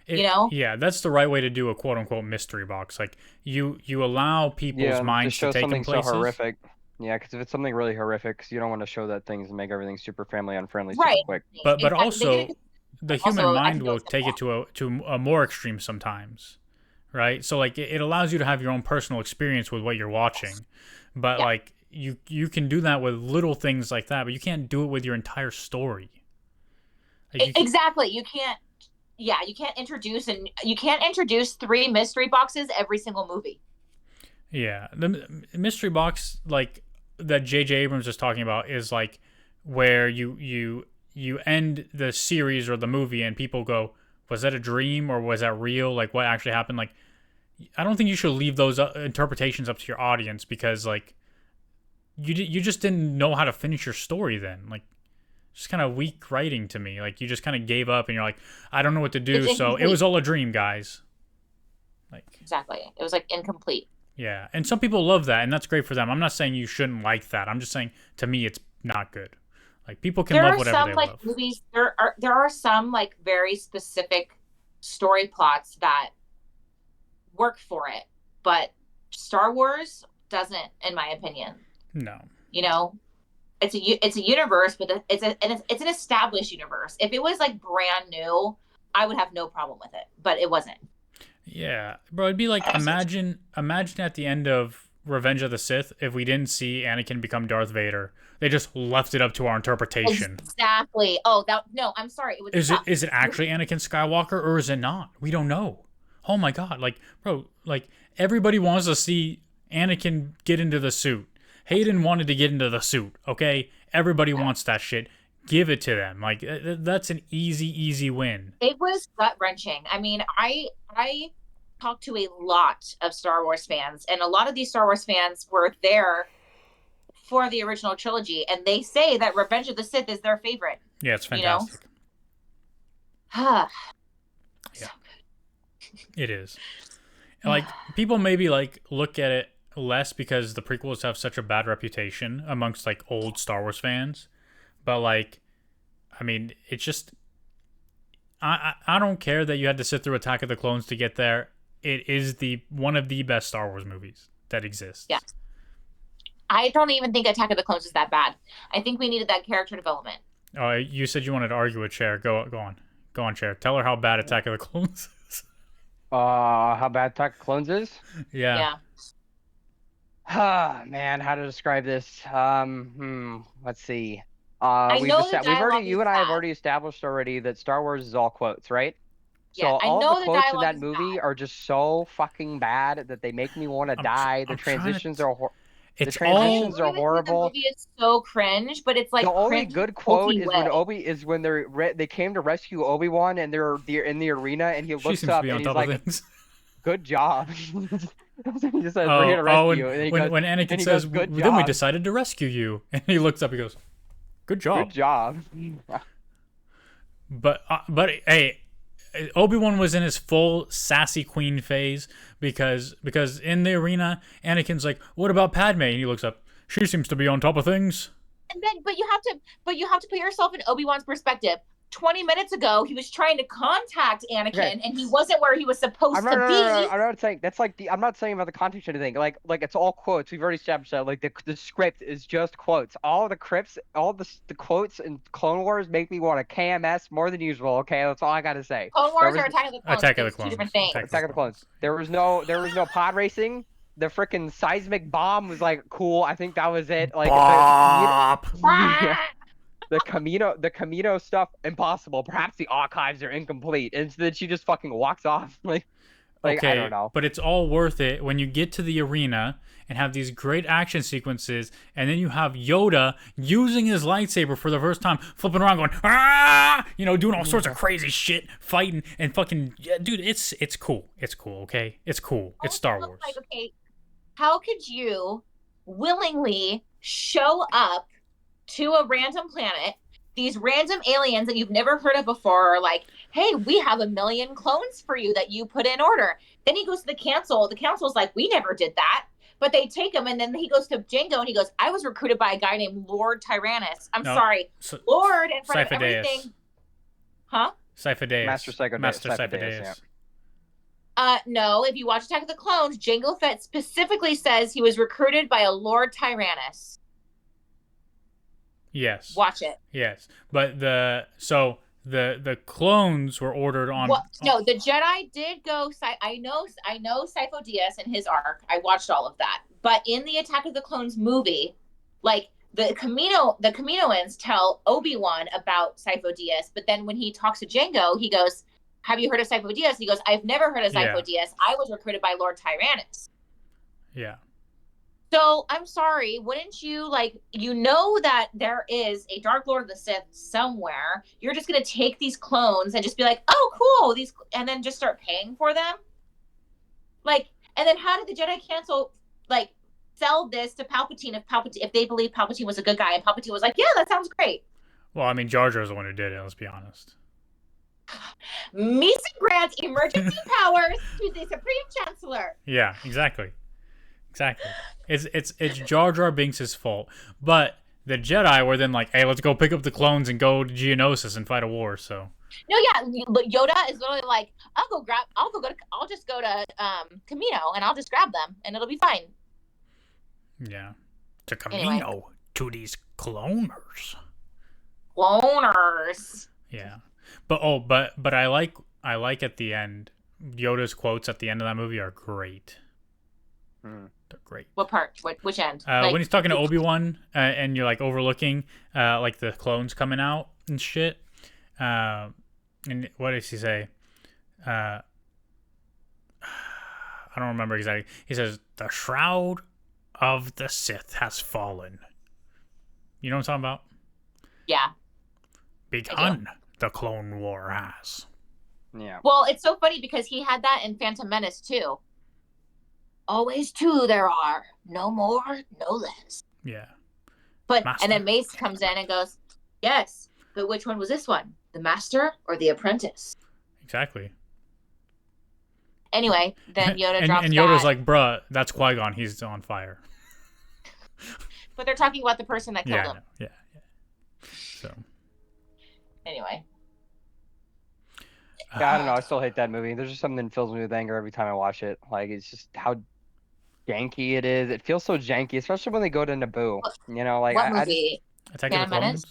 [SPEAKER 3] you know?
[SPEAKER 1] Yeah, that's the right way to do a quote unquote mystery box. Like you allow people's minds to take them places.
[SPEAKER 2] So horrific. Yeah, because if it's something really horrific, you don't want to show that things and make everything super family unfriendly super quick.
[SPEAKER 1] But also, the human mind will take it to a more extreme sometimes, right? So like it allows you to have your own personal experience with what you're watching, but like you can do that with little things like that, but you can't do it with your entire story. Like
[SPEAKER 3] exactly, you can't. Yeah, you can't introduce 3 mystery boxes every single movie.
[SPEAKER 1] Yeah, the mystery box like that J.J. Abrams is talking about is like where you end the series or the movie and people go, was that a dream or was that real? Like, what actually happened? Like, I don't think you should leave those interpretations up to your audience, because like you just didn't know how to finish your story then. Like, just kind of weak writing to me. Like, you just kind of gave up and you're like, I don't know what to do, so it was all a dream, guys. Like,
[SPEAKER 3] exactly, it was like incomplete.
[SPEAKER 1] Yeah, and some people love that, and that's great for them. I'm not saying you shouldn't like that. I'm just saying, to me, it's not good. Like, people can love whatever they love. There are some like
[SPEAKER 3] movies. There are some like very specific story plots that work for it, but Star Wars doesn't, in my opinion.
[SPEAKER 1] No.
[SPEAKER 3] You know, it's a universe, but it's an established universe. If it was like brand new, I would have no problem with it, but it wasn't.
[SPEAKER 1] Yeah, bro, it'd be like, imagine at the end of Revenge of the Sith if we didn't see Anakin become Darth Vader. They just left it up to our interpretation.
[SPEAKER 3] Exactly. Oh, no, I'm sorry.
[SPEAKER 1] Is it actually Anakin Skywalker or is it not? We don't know. Oh my god, like, bro, like everybody wants to see Anakin get into the suit. Hayden wanted to get into the suit, okay? Everybody wants that shit. Give it to them. Like, that's an easy win.
[SPEAKER 3] It was gut-wrenching. I mean, I talked to a lot of Star Wars fans, and a lot of these Star Wars fans were there for the original trilogy, and they say that Revenge of the Sith is their favorite.
[SPEAKER 1] Yeah, it's fantastic.
[SPEAKER 3] You know?
[SPEAKER 1] Yeah. It is. Like, people maybe like look at it less because the prequels have such a bad reputation amongst like old Star Wars fans. But like, I mean, it's just, I don't care that you had to sit through Attack of the Clones to get there. It is one of the best Star Wars movies that exists.
[SPEAKER 3] Yeah. I don't even think Attack of the Clones is that bad. I think we needed that character development.
[SPEAKER 1] Oh, you said you wanted to argue with Cher. Go on, Cher. Tell her how bad Attack of the Clones is.
[SPEAKER 2] How bad Attack of the Clones is?
[SPEAKER 1] Yeah.
[SPEAKER 2] Man, how to describe this? Let's see.
[SPEAKER 3] I know
[SPEAKER 2] you and I have already established that Star Wars is all quotes, right? So all the quotes in that movie are just so fucking bad that they make me want to die. The transitions are The
[SPEAKER 1] It's
[SPEAKER 2] transitions
[SPEAKER 1] all
[SPEAKER 2] are
[SPEAKER 3] The
[SPEAKER 2] horrible.
[SPEAKER 3] movie is so cringe, but it's like
[SPEAKER 2] The only
[SPEAKER 3] cringe in
[SPEAKER 2] good
[SPEAKER 3] a
[SPEAKER 2] quote
[SPEAKER 3] hokey
[SPEAKER 2] is when
[SPEAKER 3] way.
[SPEAKER 2] they came to rescue Obi-Wan and they're in the arena and he
[SPEAKER 1] she
[SPEAKER 2] looks
[SPEAKER 1] seems to
[SPEAKER 2] up
[SPEAKER 1] be
[SPEAKER 2] and
[SPEAKER 1] on
[SPEAKER 2] he's
[SPEAKER 1] top of
[SPEAKER 2] like,
[SPEAKER 1] things.
[SPEAKER 2] "Good job." That's what he just says, "We're here
[SPEAKER 1] Oh,
[SPEAKER 2] to
[SPEAKER 1] oh,
[SPEAKER 2] rescue you," and
[SPEAKER 1] when Anakin
[SPEAKER 2] he goes,
[SPEAKER 1] says,
[SPEAKER 2] "Good
[SPEAKER 1] then we
[SPEAKER 2] job,
[SPEAKER 1] decided to rescue you, and he looks up, he goes, good
[SPEAKER 2] good
[SPEAKER 1] job.
[SPEAKER 2] job."
[SPEAKER 1] But hey, Obi-Wan was in his full sassy queen phase because in the arena, Anakin's like, "What about Padme?" And he looks up. She seems to be on top of things.
[SPEAKER 3] And then, but you have to put yourself in Obi-Wan's perspective. 20 minutes ago, he was trying to contact Anakin,
[SPEAKER 2] Okay.
[SPEAKER 3] and he wasn't where he was supposed
[SPEAKER 2] I'm not,
[SPEAKER 3] to
[SPEAKER 2] no,
[SPEAKER 3] be.
[SPEAKER 2] no, no, I'm not saying that's like I'm not saying about the context or anything. Like it's all quotes. We've already established that. Like the script is just quotes. All the quotes in Clone Wars make me want to KMS more than usual. Okay, that's all I gotta say.
[SPEAKER 3] Clone
[SPEAKER 2] There
[SPEAKER 3] Wars
[SPEAKER 2] was
[SPEAKER 3] or Attack of the Clones?
[SPEAKER 1] Attack of the
[SPEAKER 3] It's two
[SPEAKER 1] Clones.
[SPEAKER 3] different things.
[SPEAKER 2] Attack of the Clones. There was no pod racing. The freaking seismic bomb was like cool. I think that was it. Like
[SPEAKER 1] Bop.
[SPEAKER 2] yeah. The Camino stuff impossible. Perhaps the archives are incomplete. And then she just fucking walks off. Like
[SPEAKER 1] Okay,
[SPEAKER 2] I don't know.
[SPEAKER 1] but it's all worth it when you get to the arena and have these great action sequences, and then you have Yoda using his lightsaber for the first time, flipping around, going ah, doing all sorts of crazy shit, fighting and fucking yeah, dude. It's cool. It's cool. Okay, it's cool. It's Star Wars.
[SPEAKER 3] Like, okay, how could you willingly show up to a random planet? These random aliens that you've never heard of before are like, hey, we have 1 million clones for you that you put in order. Then he goes to the council. The council's like, we never did that. But they take him, and then he goes to Jango, and he goes, I was recruited by a guy named Lord Tyrannus. Lord in front of everything. Huh?
[SPEAKER 1] Sifo-Dyas.
[SPEAKER 2] Master
[SPEAKER 1] Sifo-Dyas.
[SPEAKER 3] Yeah. No, if you watch Attack of the Clones, Jango Fett specifically says he was recruited by a Lord Tyrannus.
[SPEAKER 1] Yes.
[SPEAKER 3] Watch it.
[SPEAKER 1] Yes, but the clones were ordered on.
[SPEAKER 3] No, the Jedi did go. I know Sifo-Dyas and his arc. I watched all of that. But in the Attack of the Clones movie, like the Kaminoans tell Obi-Wan about Sifo-Dyas, but then when he talks to Jango, he goes, "Have you heard of Sifo-Dyas?" He goes, "I've never heard of Sifo-Dyas. I was recruited by Lord Tyrannus."
[SPEAKER 1] Yeah.
[SPEAKER 3] So I'm sorry, wouldn't you that there is a Dark Lord of the Sith somewhere? You're just gonna take these clones and just be like, oh, cool, and then just start paying for them? Like, and then how did the Jedi Council sell this to Palpatine if they believe Palpatine was a good guy and Palpatine was like, yeah, that sounds great.
[SPEAKER 1] Well, I mean, Jar Jar's the one who did it. Let's be honest.
[SPEAKER 3] Misa grants emergency powers to the Supreme Chancellor.
[SPEAKER 1] Yeah, exactly. It's Jar Jar Binks' fault, but the Jedi were then like, "Hey, let's go pick up the clones and go to Geonosis and fight a war." So
[SPEAKER 3] no, yeah, Yoda is literally like, I'll just go to Camino and I'll just grab them and it'll be fine.
[SPEAKER 1] Yeah, to Camino to these cloners. Yeah, but I like at the end, Yoda's quotes at the end of that movie are great. They're great.
[SPEAKER 3] What part? Which end?
[SPEAKER 1] When he's talking to Obi-Wan and you're overlooking like the clones coming out and shit. And what does he say? I don't remember exactly. He says, "The shroud of the Sith has fallen." You know what I'm talking about?
[SPEAKER 3] Yeah.
[SPEAKER 1] Begun the Clone War has.
[SPEAKER 2] Yeah.
[SPEAKER 3] Well, it's so funny because he had that in Phantom Menace too. Always two there are, no more, no less.
[SPEAKER 1] Yeah.
[SPEAKER 3] And then Mace comes in and goes, yes, but which one was this one? The master or the apprentice?
[SPEAKER 1] Exactly.
[SPEAKER 3] Anyway, then Yoda drops
[SPEAKER 1] and Yoda's
[SPEAKER 3] that.
[SPEAKER 1] like, bruh, that's Qui-Gon. He's on fire.
[SPEAKER 3] But they're talking about the person that killed him.
[SPEAKER 1] Yeah. So.
[SPEAKER 3] Anyway.
[SPEAKER 2] Yeah, I don't know. I still hate that movie. There's just something that fills me with anger every time I watch it. Like, it's just how janky it is. It feels so janky, especially when they go to Naboo.
[SPEAKER 3] What
[SPEAKER 2] I
[SPEAKER 3] movie?
[SPEAKER 2] just
[SPEAKER 1] Attack of the Clones?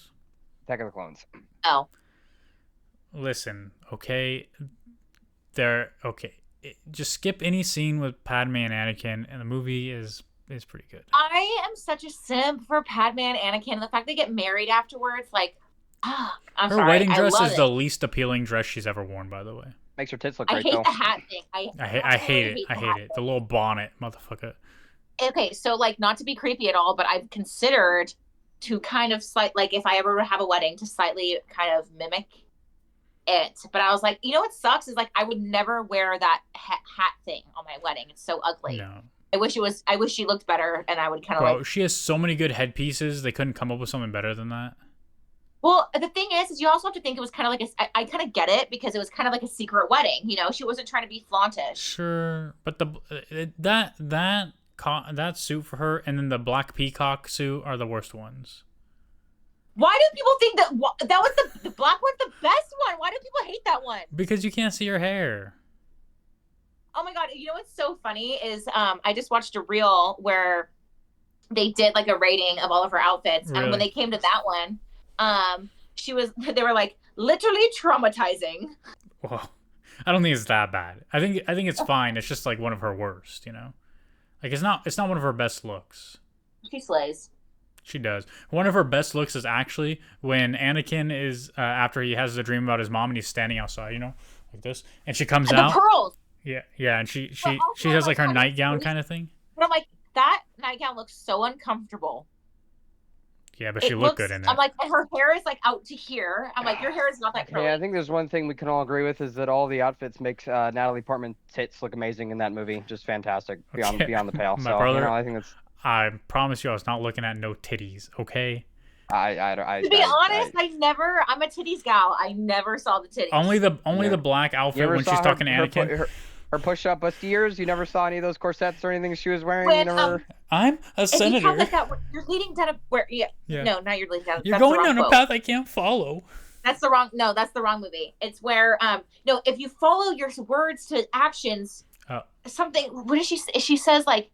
[SPEAKER 2] Attack of the Clones.
[SPEAKER 3] Oh.
[SPEAKER 1] Listen, okay. Just skip any scene with Padme and Anakin, and the movie is pretty good.
[SPEAKER 3] I am such a simp for Padme and Anakin. The fact they get married afterwards, I'm
[SPEAKER 1] Her
[SPEAKER 3] sorry.
[SPEAKER 1] wedding
[SPEAKER 3] I
[SPEAKER 1] dress
[SPEAKER 3] love
[SPEAKER 1] is
[SPEAKER 3] it.
[SPEAKER 1] the least appealing dress she's ever worn, by the way.
[SPEAKER 2] Makes her tits look
[SPEAKER 3] I
[SPEAKER 2] great,
[SPEAKER 3] hate
[SPEAKER 2] though.
[SPEAKER 3] the hat thing.
[SPEAKER 1] I hate it. I hate it. The little bonnet, motherfucker.
[SPEAKER 3] Okay, so like not to be creepy at all, but I've considered to kind of like if I ever have a wedding to slightly kind of mimic it. But I was like, you know what sucks is like I would never wear that hat thing on my wedding. It's so ugly.
[SPEAKER 1] No.
[SPEAKER 3] I wish she looked better, and I would kind of
[SPEAKER 1] Bro,
[SPEAKER 3] like.
[SPEAKER 1] she has so many good headpieces. They couldn't come up with something better than that.
[SPEAKER 3] Well, the thing is you also have to think it was kind of like I kind of get it because it was kind of like a secret wedding. You know, she wasn't trying to be flauntish.
[SPEAKER 1] Sure, but that suit for her and then the black peacock suit are the worst ones.
[SPEAKER 3] Why do people think that was the black one's the best one? Why do people hate that one?
[SPEAKER 1] Because you can't see her hair.
[SPEAKER 3] Oh my god! You know what's so funny is I just watched a reel where they did like a rating of all of her outfits,
[SPEAKER 1] Really?
[SPEAKER 3] and when they came to that one, they were like literally traumatizing.
[SPEAKER 1] Well, I don't think it's that bad. I think it's fine. It's just like one of her worst, you know? Like it's not one of her best looks.
[SPEAKER 3] She slays.
[SPEAKER 1] She does. One of her best looks is actually when Anakin is after he has the dream about his mom and he's standing outside, you know, like this, and she comes out.
[SPEAKER 3] The pearls.
[SPEAKER 1] Yeah, and she has like her nightgown kind of thing.
[SPEAKER 3] But I'm like, that nightgown looks so uncomfortable.
[SPEAKER 1] Yeah, but she looked good in it.
[SPEAKER 3] I'm like, her hair is like out to here. I'm like, your hair is not that curly.
[SPEAKER 2] Yeah, I think there's one thing we can all agree with is that all the outfits makes Natalie Portman's tits look amazing in that movie. Just fantastic, beyond the pale.
[SPEAKER 1] My
[SPEAKER 2] So
[SPEAKER 1] brother,
[SPEAKER 2] you know, I think that's.
[SPEAKER 1] I promise you, I was not looking at no titties. Okay.
[SPEAKER 3] To be honest, I'm a titties gal. I never saw the titties.
[SPEAKER 1] Only the black outfit when she's talking to Anakin.
[SPEAKER 2] Her push-up bustiers. You never saw any of those corsets or anything she was wearing.
[SPEAKER 3] When,
[SPEAKER 2] you never.
[SPEAKER 1] I'm a senator.
[SPEAKER 3] You have like that, you're leading down a where? Yeah. No, not you're leading down.
[SPEAKER 1] You're going down a path I can't follow.
[SPEAKER 3] That's the wrong. No, that's the wrong movie. It's where no, if you follow your words to actions, something. What does she? She says like.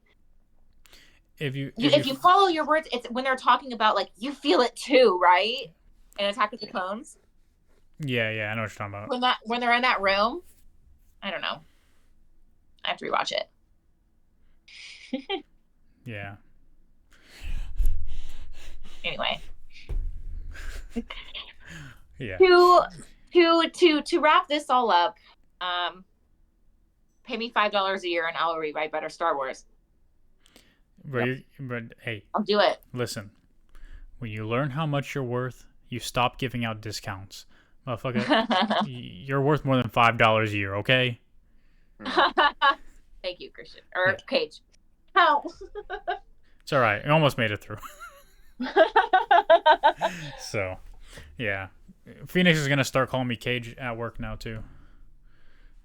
[SPEAKER 3] If you follow your words, it's when they're talking about like you feel it too, right? In Attack of the Clones.
[SPEAKER 1] Yeah, I know what you're talking about.
[SPEAKER 3] When they're in that room, I don't know. I have to rewatch it.
[SPEAKER 1] Yeah.
[SPEAKER 3] Anyway.
[SPEAKER 1] Yeah.
[SPEAKER 3] To wrap this all up, pay me $5 a year and I'll rewrite better Star Wars.
[SPEAKER 1] But hey,
[SPEAKER 3] I'll do it.
[SPEAKER 1] Listen, when you learn how much you're worth, you stop giving out discounts. Motherfucker, you're worth more than $5 a year, okay?
[SPEAKER 3] Thank you, Christian. Or Cage. How?
[SPEAKER 1] It's all right. I almost made it through. So, yeah. Phoenix is going to start calling me Cage at work now, too.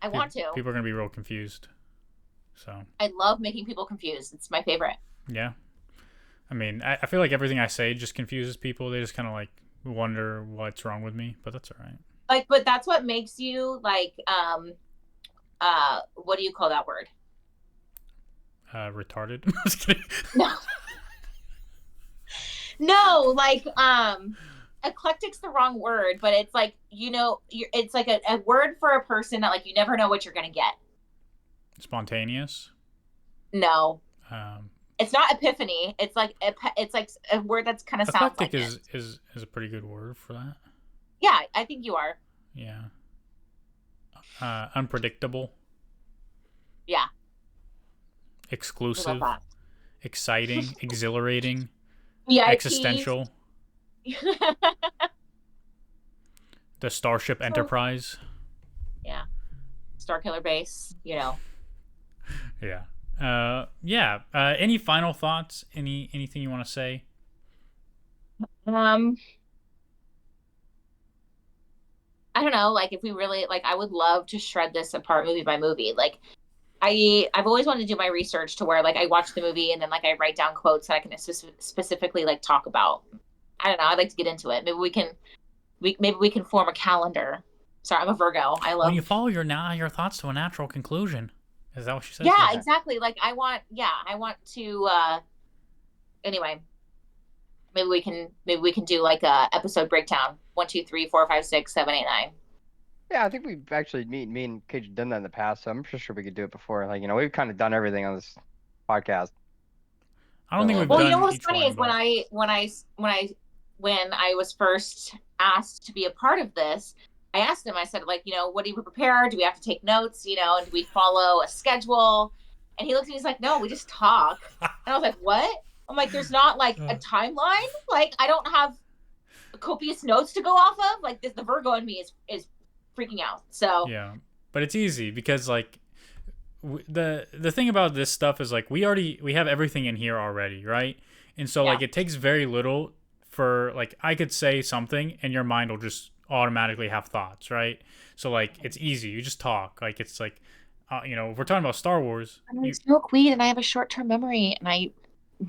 [SPEAKER 3] I want to.
[SPEAKER 1] People are going to be real confused. So
[SPEAKER 3] I love making people confused. It's my favorite.
[SPEAKER 1] Yeah. I mean, I feel like everything I say just confuses people. They just kind of like wonder what's wrong with me, but that's all right.
[SPEAKER 3] Like, but that's what makes you like, what do you call that word?
[SPEAKER 1] Retarded. Just kidding.
[SPEAKER 3] No, like, eclectic's the wrong word, but it's like, you know, it's like a word for a person that like you never know what you're gonna get.
[SPEAKER 1] Spontaneous.
[SPEAKER 3] No. It's not epiphany. It's like a word that's kind of sounds like
[SPEAKER 1] eclectic is a pretty good word for that.
[SPEAKER 3] Yeah, I think you are.
[SPEAKER 1] Yeah. Unpredictable.
[SPEAKER 3] Yeah.
[SPEAKER 1] Exclusive. Exciting. Exhilarating.
[SPEAKER 3] Yeah.
[SPEAKER 1] Existential. The Starship Enterprise.
[SPEAKER 3] Yeah. Starkiller Base, you know.
[SPEAKER 1] Yeah. Any final thoughts? Anything you want to say?
[SPEAKER 3] I don't know. Like, if we really like, I would love to shred this apart movie by movie. Like, I've always wanted to do my research to where like I watch the movie and then like I write down quotes that I can specifically like talk about. I don't know. I'd like to get into it. Maybe we can form a calendar. Sorry, I'm a Virgo. I love.
[SPEAKER 1] When you follow your thoughts to a natural conclusion. Is that what she said?
[SPEAKER 3] Yeah, exactly. Like I want to. Anyway, maybe we can do like a episode breakdown. 1, 2, 3, 4, 5, 6, 7, 8, 9.
[SPEAKER 2] Yeah, I think we've actually me and Kaje done that in the past, so I'm pretty sure we could do it before. Like, you know, we've kind of done everything on this podcast.
[SPEAKER 1] I don't think we've
[SPEAKER 3] well,
[SPEAKER 1] done.
[SPEAKER 3] You know what's
[SPEAKER 1] each
[SPEAKER 3] funny
[SPEAKER 1] one,
[SPEAKER 3] is when I was first asked to be a part of this, I asked him. I said, like, you know, what do you prepare? Do we have to take notes? You know, and do we follow a schedule? And he looked at me. He's like, no, we just talk. And I was like, what? I'm like, there's not like a timeline. Like, I don't have copious notes to go off of. Like, this, the Virgo in me is freaking out. So
[SPEAKER 1] Yeah, but it's easy because like the thing about this stuff is like we have everything in here already, right? And so
[SPEAKER 3] yeah.
[SPEAKER 1] like it takes very little for like I could say something and your mind will just automatically have thoughts, right? So like it's easy. You just talk. Like it's like if we're talking about Star Wars,
[SPEAKER 3] I'm like smoke weed and I have a short-term memory and I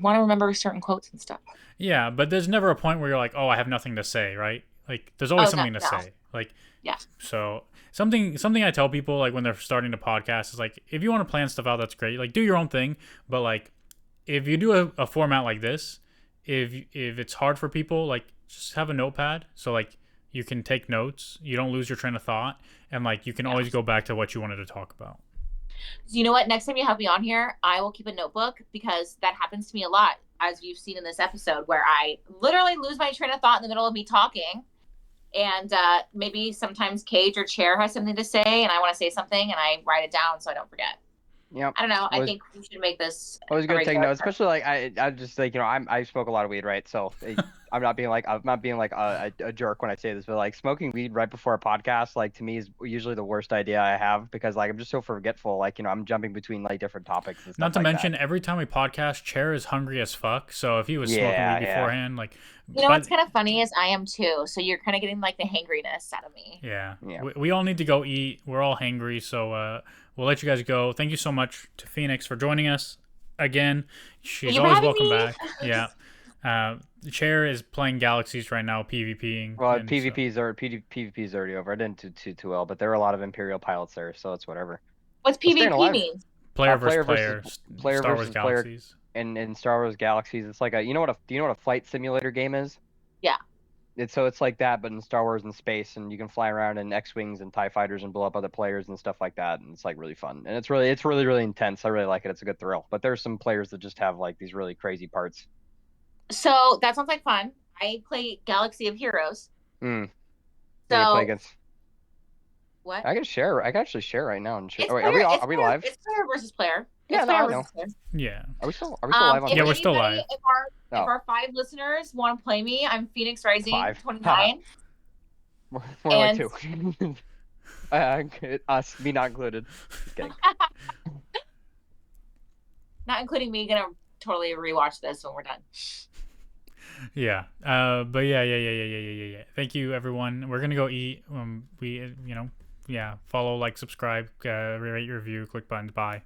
[SPEAKER 3] want to remember certain quotes and stuff.
[SPEAKER 1] yeah, but there's never a point where you're like, "Oh, I have nothing to say," right? Like there's always
[SPEAKER 3] Oh no,
[SPEAKER 1] something to
[SPEAKER 3] no.
[SPEAKER 1] say. Like
[SPEAKER 3] Yeah.
[SPEAKER 1] so something I tell people like when they're starting to podcast is like if you want to plan stuff out, that's great. Like do your own thing, but like if you do a format like this, if it's hard for people, like just have a notepad so like you can take notes, you don't lose your train of thought, and like you can
[SPEAKER 3] Yeah.
[SPEAKER 1] always go back to what you wanted to talk about.
[SPEAKER 3] So you know what? Next time you have me on here, I will keep a notebook because that happens to me a lot, as you've seen in this episode, where I literally lose my train of thought in the middle of me talking. And maybe sometimes Cage or Chair has something to say, and I want to say something, and I write it down so I don't forget.
[SPEAKER 2] Yep.
[SPEAKER 3] I don't know. I
[SPEAKER 2] Was
[SPEAKER 3] think we should make this
[SPEAKER 2] always
[SPEAKER 3] a
[SPEAKER 2] good to take
[SPEAKER 3] regular.
[SPEAKER 2] notes, especially like I just like I smoke a lot of weed, right? So I'm not being like a jerk when I say this, but like smoking weed right before a podcast, like to me is usually the worst idea I have because like I'm just so forgetful. Like I'm jumping between like different topics and
[SPEAKER 1] Not
[SPEAKER 2] stuff
[SPEAKER 1] to
[SPEAKER 2] like
[SPEAKER 1] mention
[SPEAKER 2] that.
[SPEAKER 1] every time we podcast, Chair is hungry as fuck. So if he was smoking weed
[SPEAKER 2] Yeah,
[SPEAKER 1] beforehand, like
[SPEAKER 3] You know what's
[SPEAKER 1] but
[SPEAKER 3] kind of funny is I am too. So you're kind of getting like the hangriness out of me.
[SPEAKER 1] yeah,
[SPEAKER 2] yeah.
[SPEAKER 1] we all need to go eat. We're all hangry, so we'll let you guys go. Thank you so much to Phoenix for joining us again.
[SPEAKER 3] Thank
[SPEAKER 1] She's
[SPEAKER 3] you for
[SPEAKER 1] always
[SPEAKER 3] having
[SPEAKER 1] welcome
[SPEAKER 3] me.
[SPEAKER 1] back. Yeah. The Chair is playing Galaxies right now, PvPing.
[SPEAKER 2] Well,
[SPEAKER 1] And so,
[SPEAKER 2] PvP's already over. I didn't do too well, but there were a lot of Imperial pilots there, so it's whatever.
[SPEAKER 3] What's
[SPEAKER 2] We're staying
[SPEAKER 3] PvP
[SPEAKER 2] alive.
[SPEAKER 3] mean?
[SPEAKER 1] player versus
[SPEAKER 2] Player versus
[SPEAKER 1] player,
[SPEAKER 2] player
[SPEAKER 1] Star Wars
[SPEAKER 2] versus player
[SPEAKER 1] Galaxies.
[SPEAKER 2] in Star Wars Galaxies. It's like a do you know what a flight simulator game is?
[SPEAKER 3] Yeah.
[SPEAKER 2] It's like that, but in Star Wars in space, and you can fly around in X-wings and TIE fighters and blow up other players and stuff like that, and it's like really fun, and it's really intense. I really like it. It's a good thrill. But there's some players that just have like these really crazy parts.
[SPEAKER 3] So that sounds like fun. I play Galaxy of Heroes.
[SPEAKER 2] Mm. Yeah, you play
[SPEAKER 3] So
[SPEAKER 2] against.
[SPEAKER 3] what?
[SPEAKER 2] I can share. I can actually share right now and share.
[SPEAKER 3] It's
[SPEAKER 2] Oh, wait,
[SPEAKER 3] player.
[SPEAKER 2] are we live?
[SPEAKER 3] It's player versus player.
[SPEAKER 2] Yeah,
[SPEAKER 3] It's
[SPEAKER 2] no,
[SPEAKER 3] player
[SPEAKER 2] I know.
[SPEAKER 3] versus player.
[SPEAKER 1] Yeah.
[SPEAKER 2] Are we still live on
[SPEAKER 3] If
[SPEAKER 1] Yeah,
[SPEAKER 2] Twitch?
[SPEAKER 1] we're still
[SPEAKER 3] anybody,
[SPEAKER 1] live.
[SPEAKER 3] if
[SPEAKER 2] Oh.
[SPEAKER 3] our 5 listeners want to play me, I'm Phoenix Rising
[SPEAKER 2] 5.
[SPEAKER 3] 29,
[SPEAKER 2] More like
[SPEAKER 3] and
[SPEAKER 2] 2. Me not included. Just kidding.
[SPEAKER 3] not including me, gonna totally rewatch this when we're done.
[SPEAKER 1] Yeah. But yeah. Thank you, everyone. We're gonna go eat. Yeah. Follow, like, subscribe, rate, review, click buttons. Bye.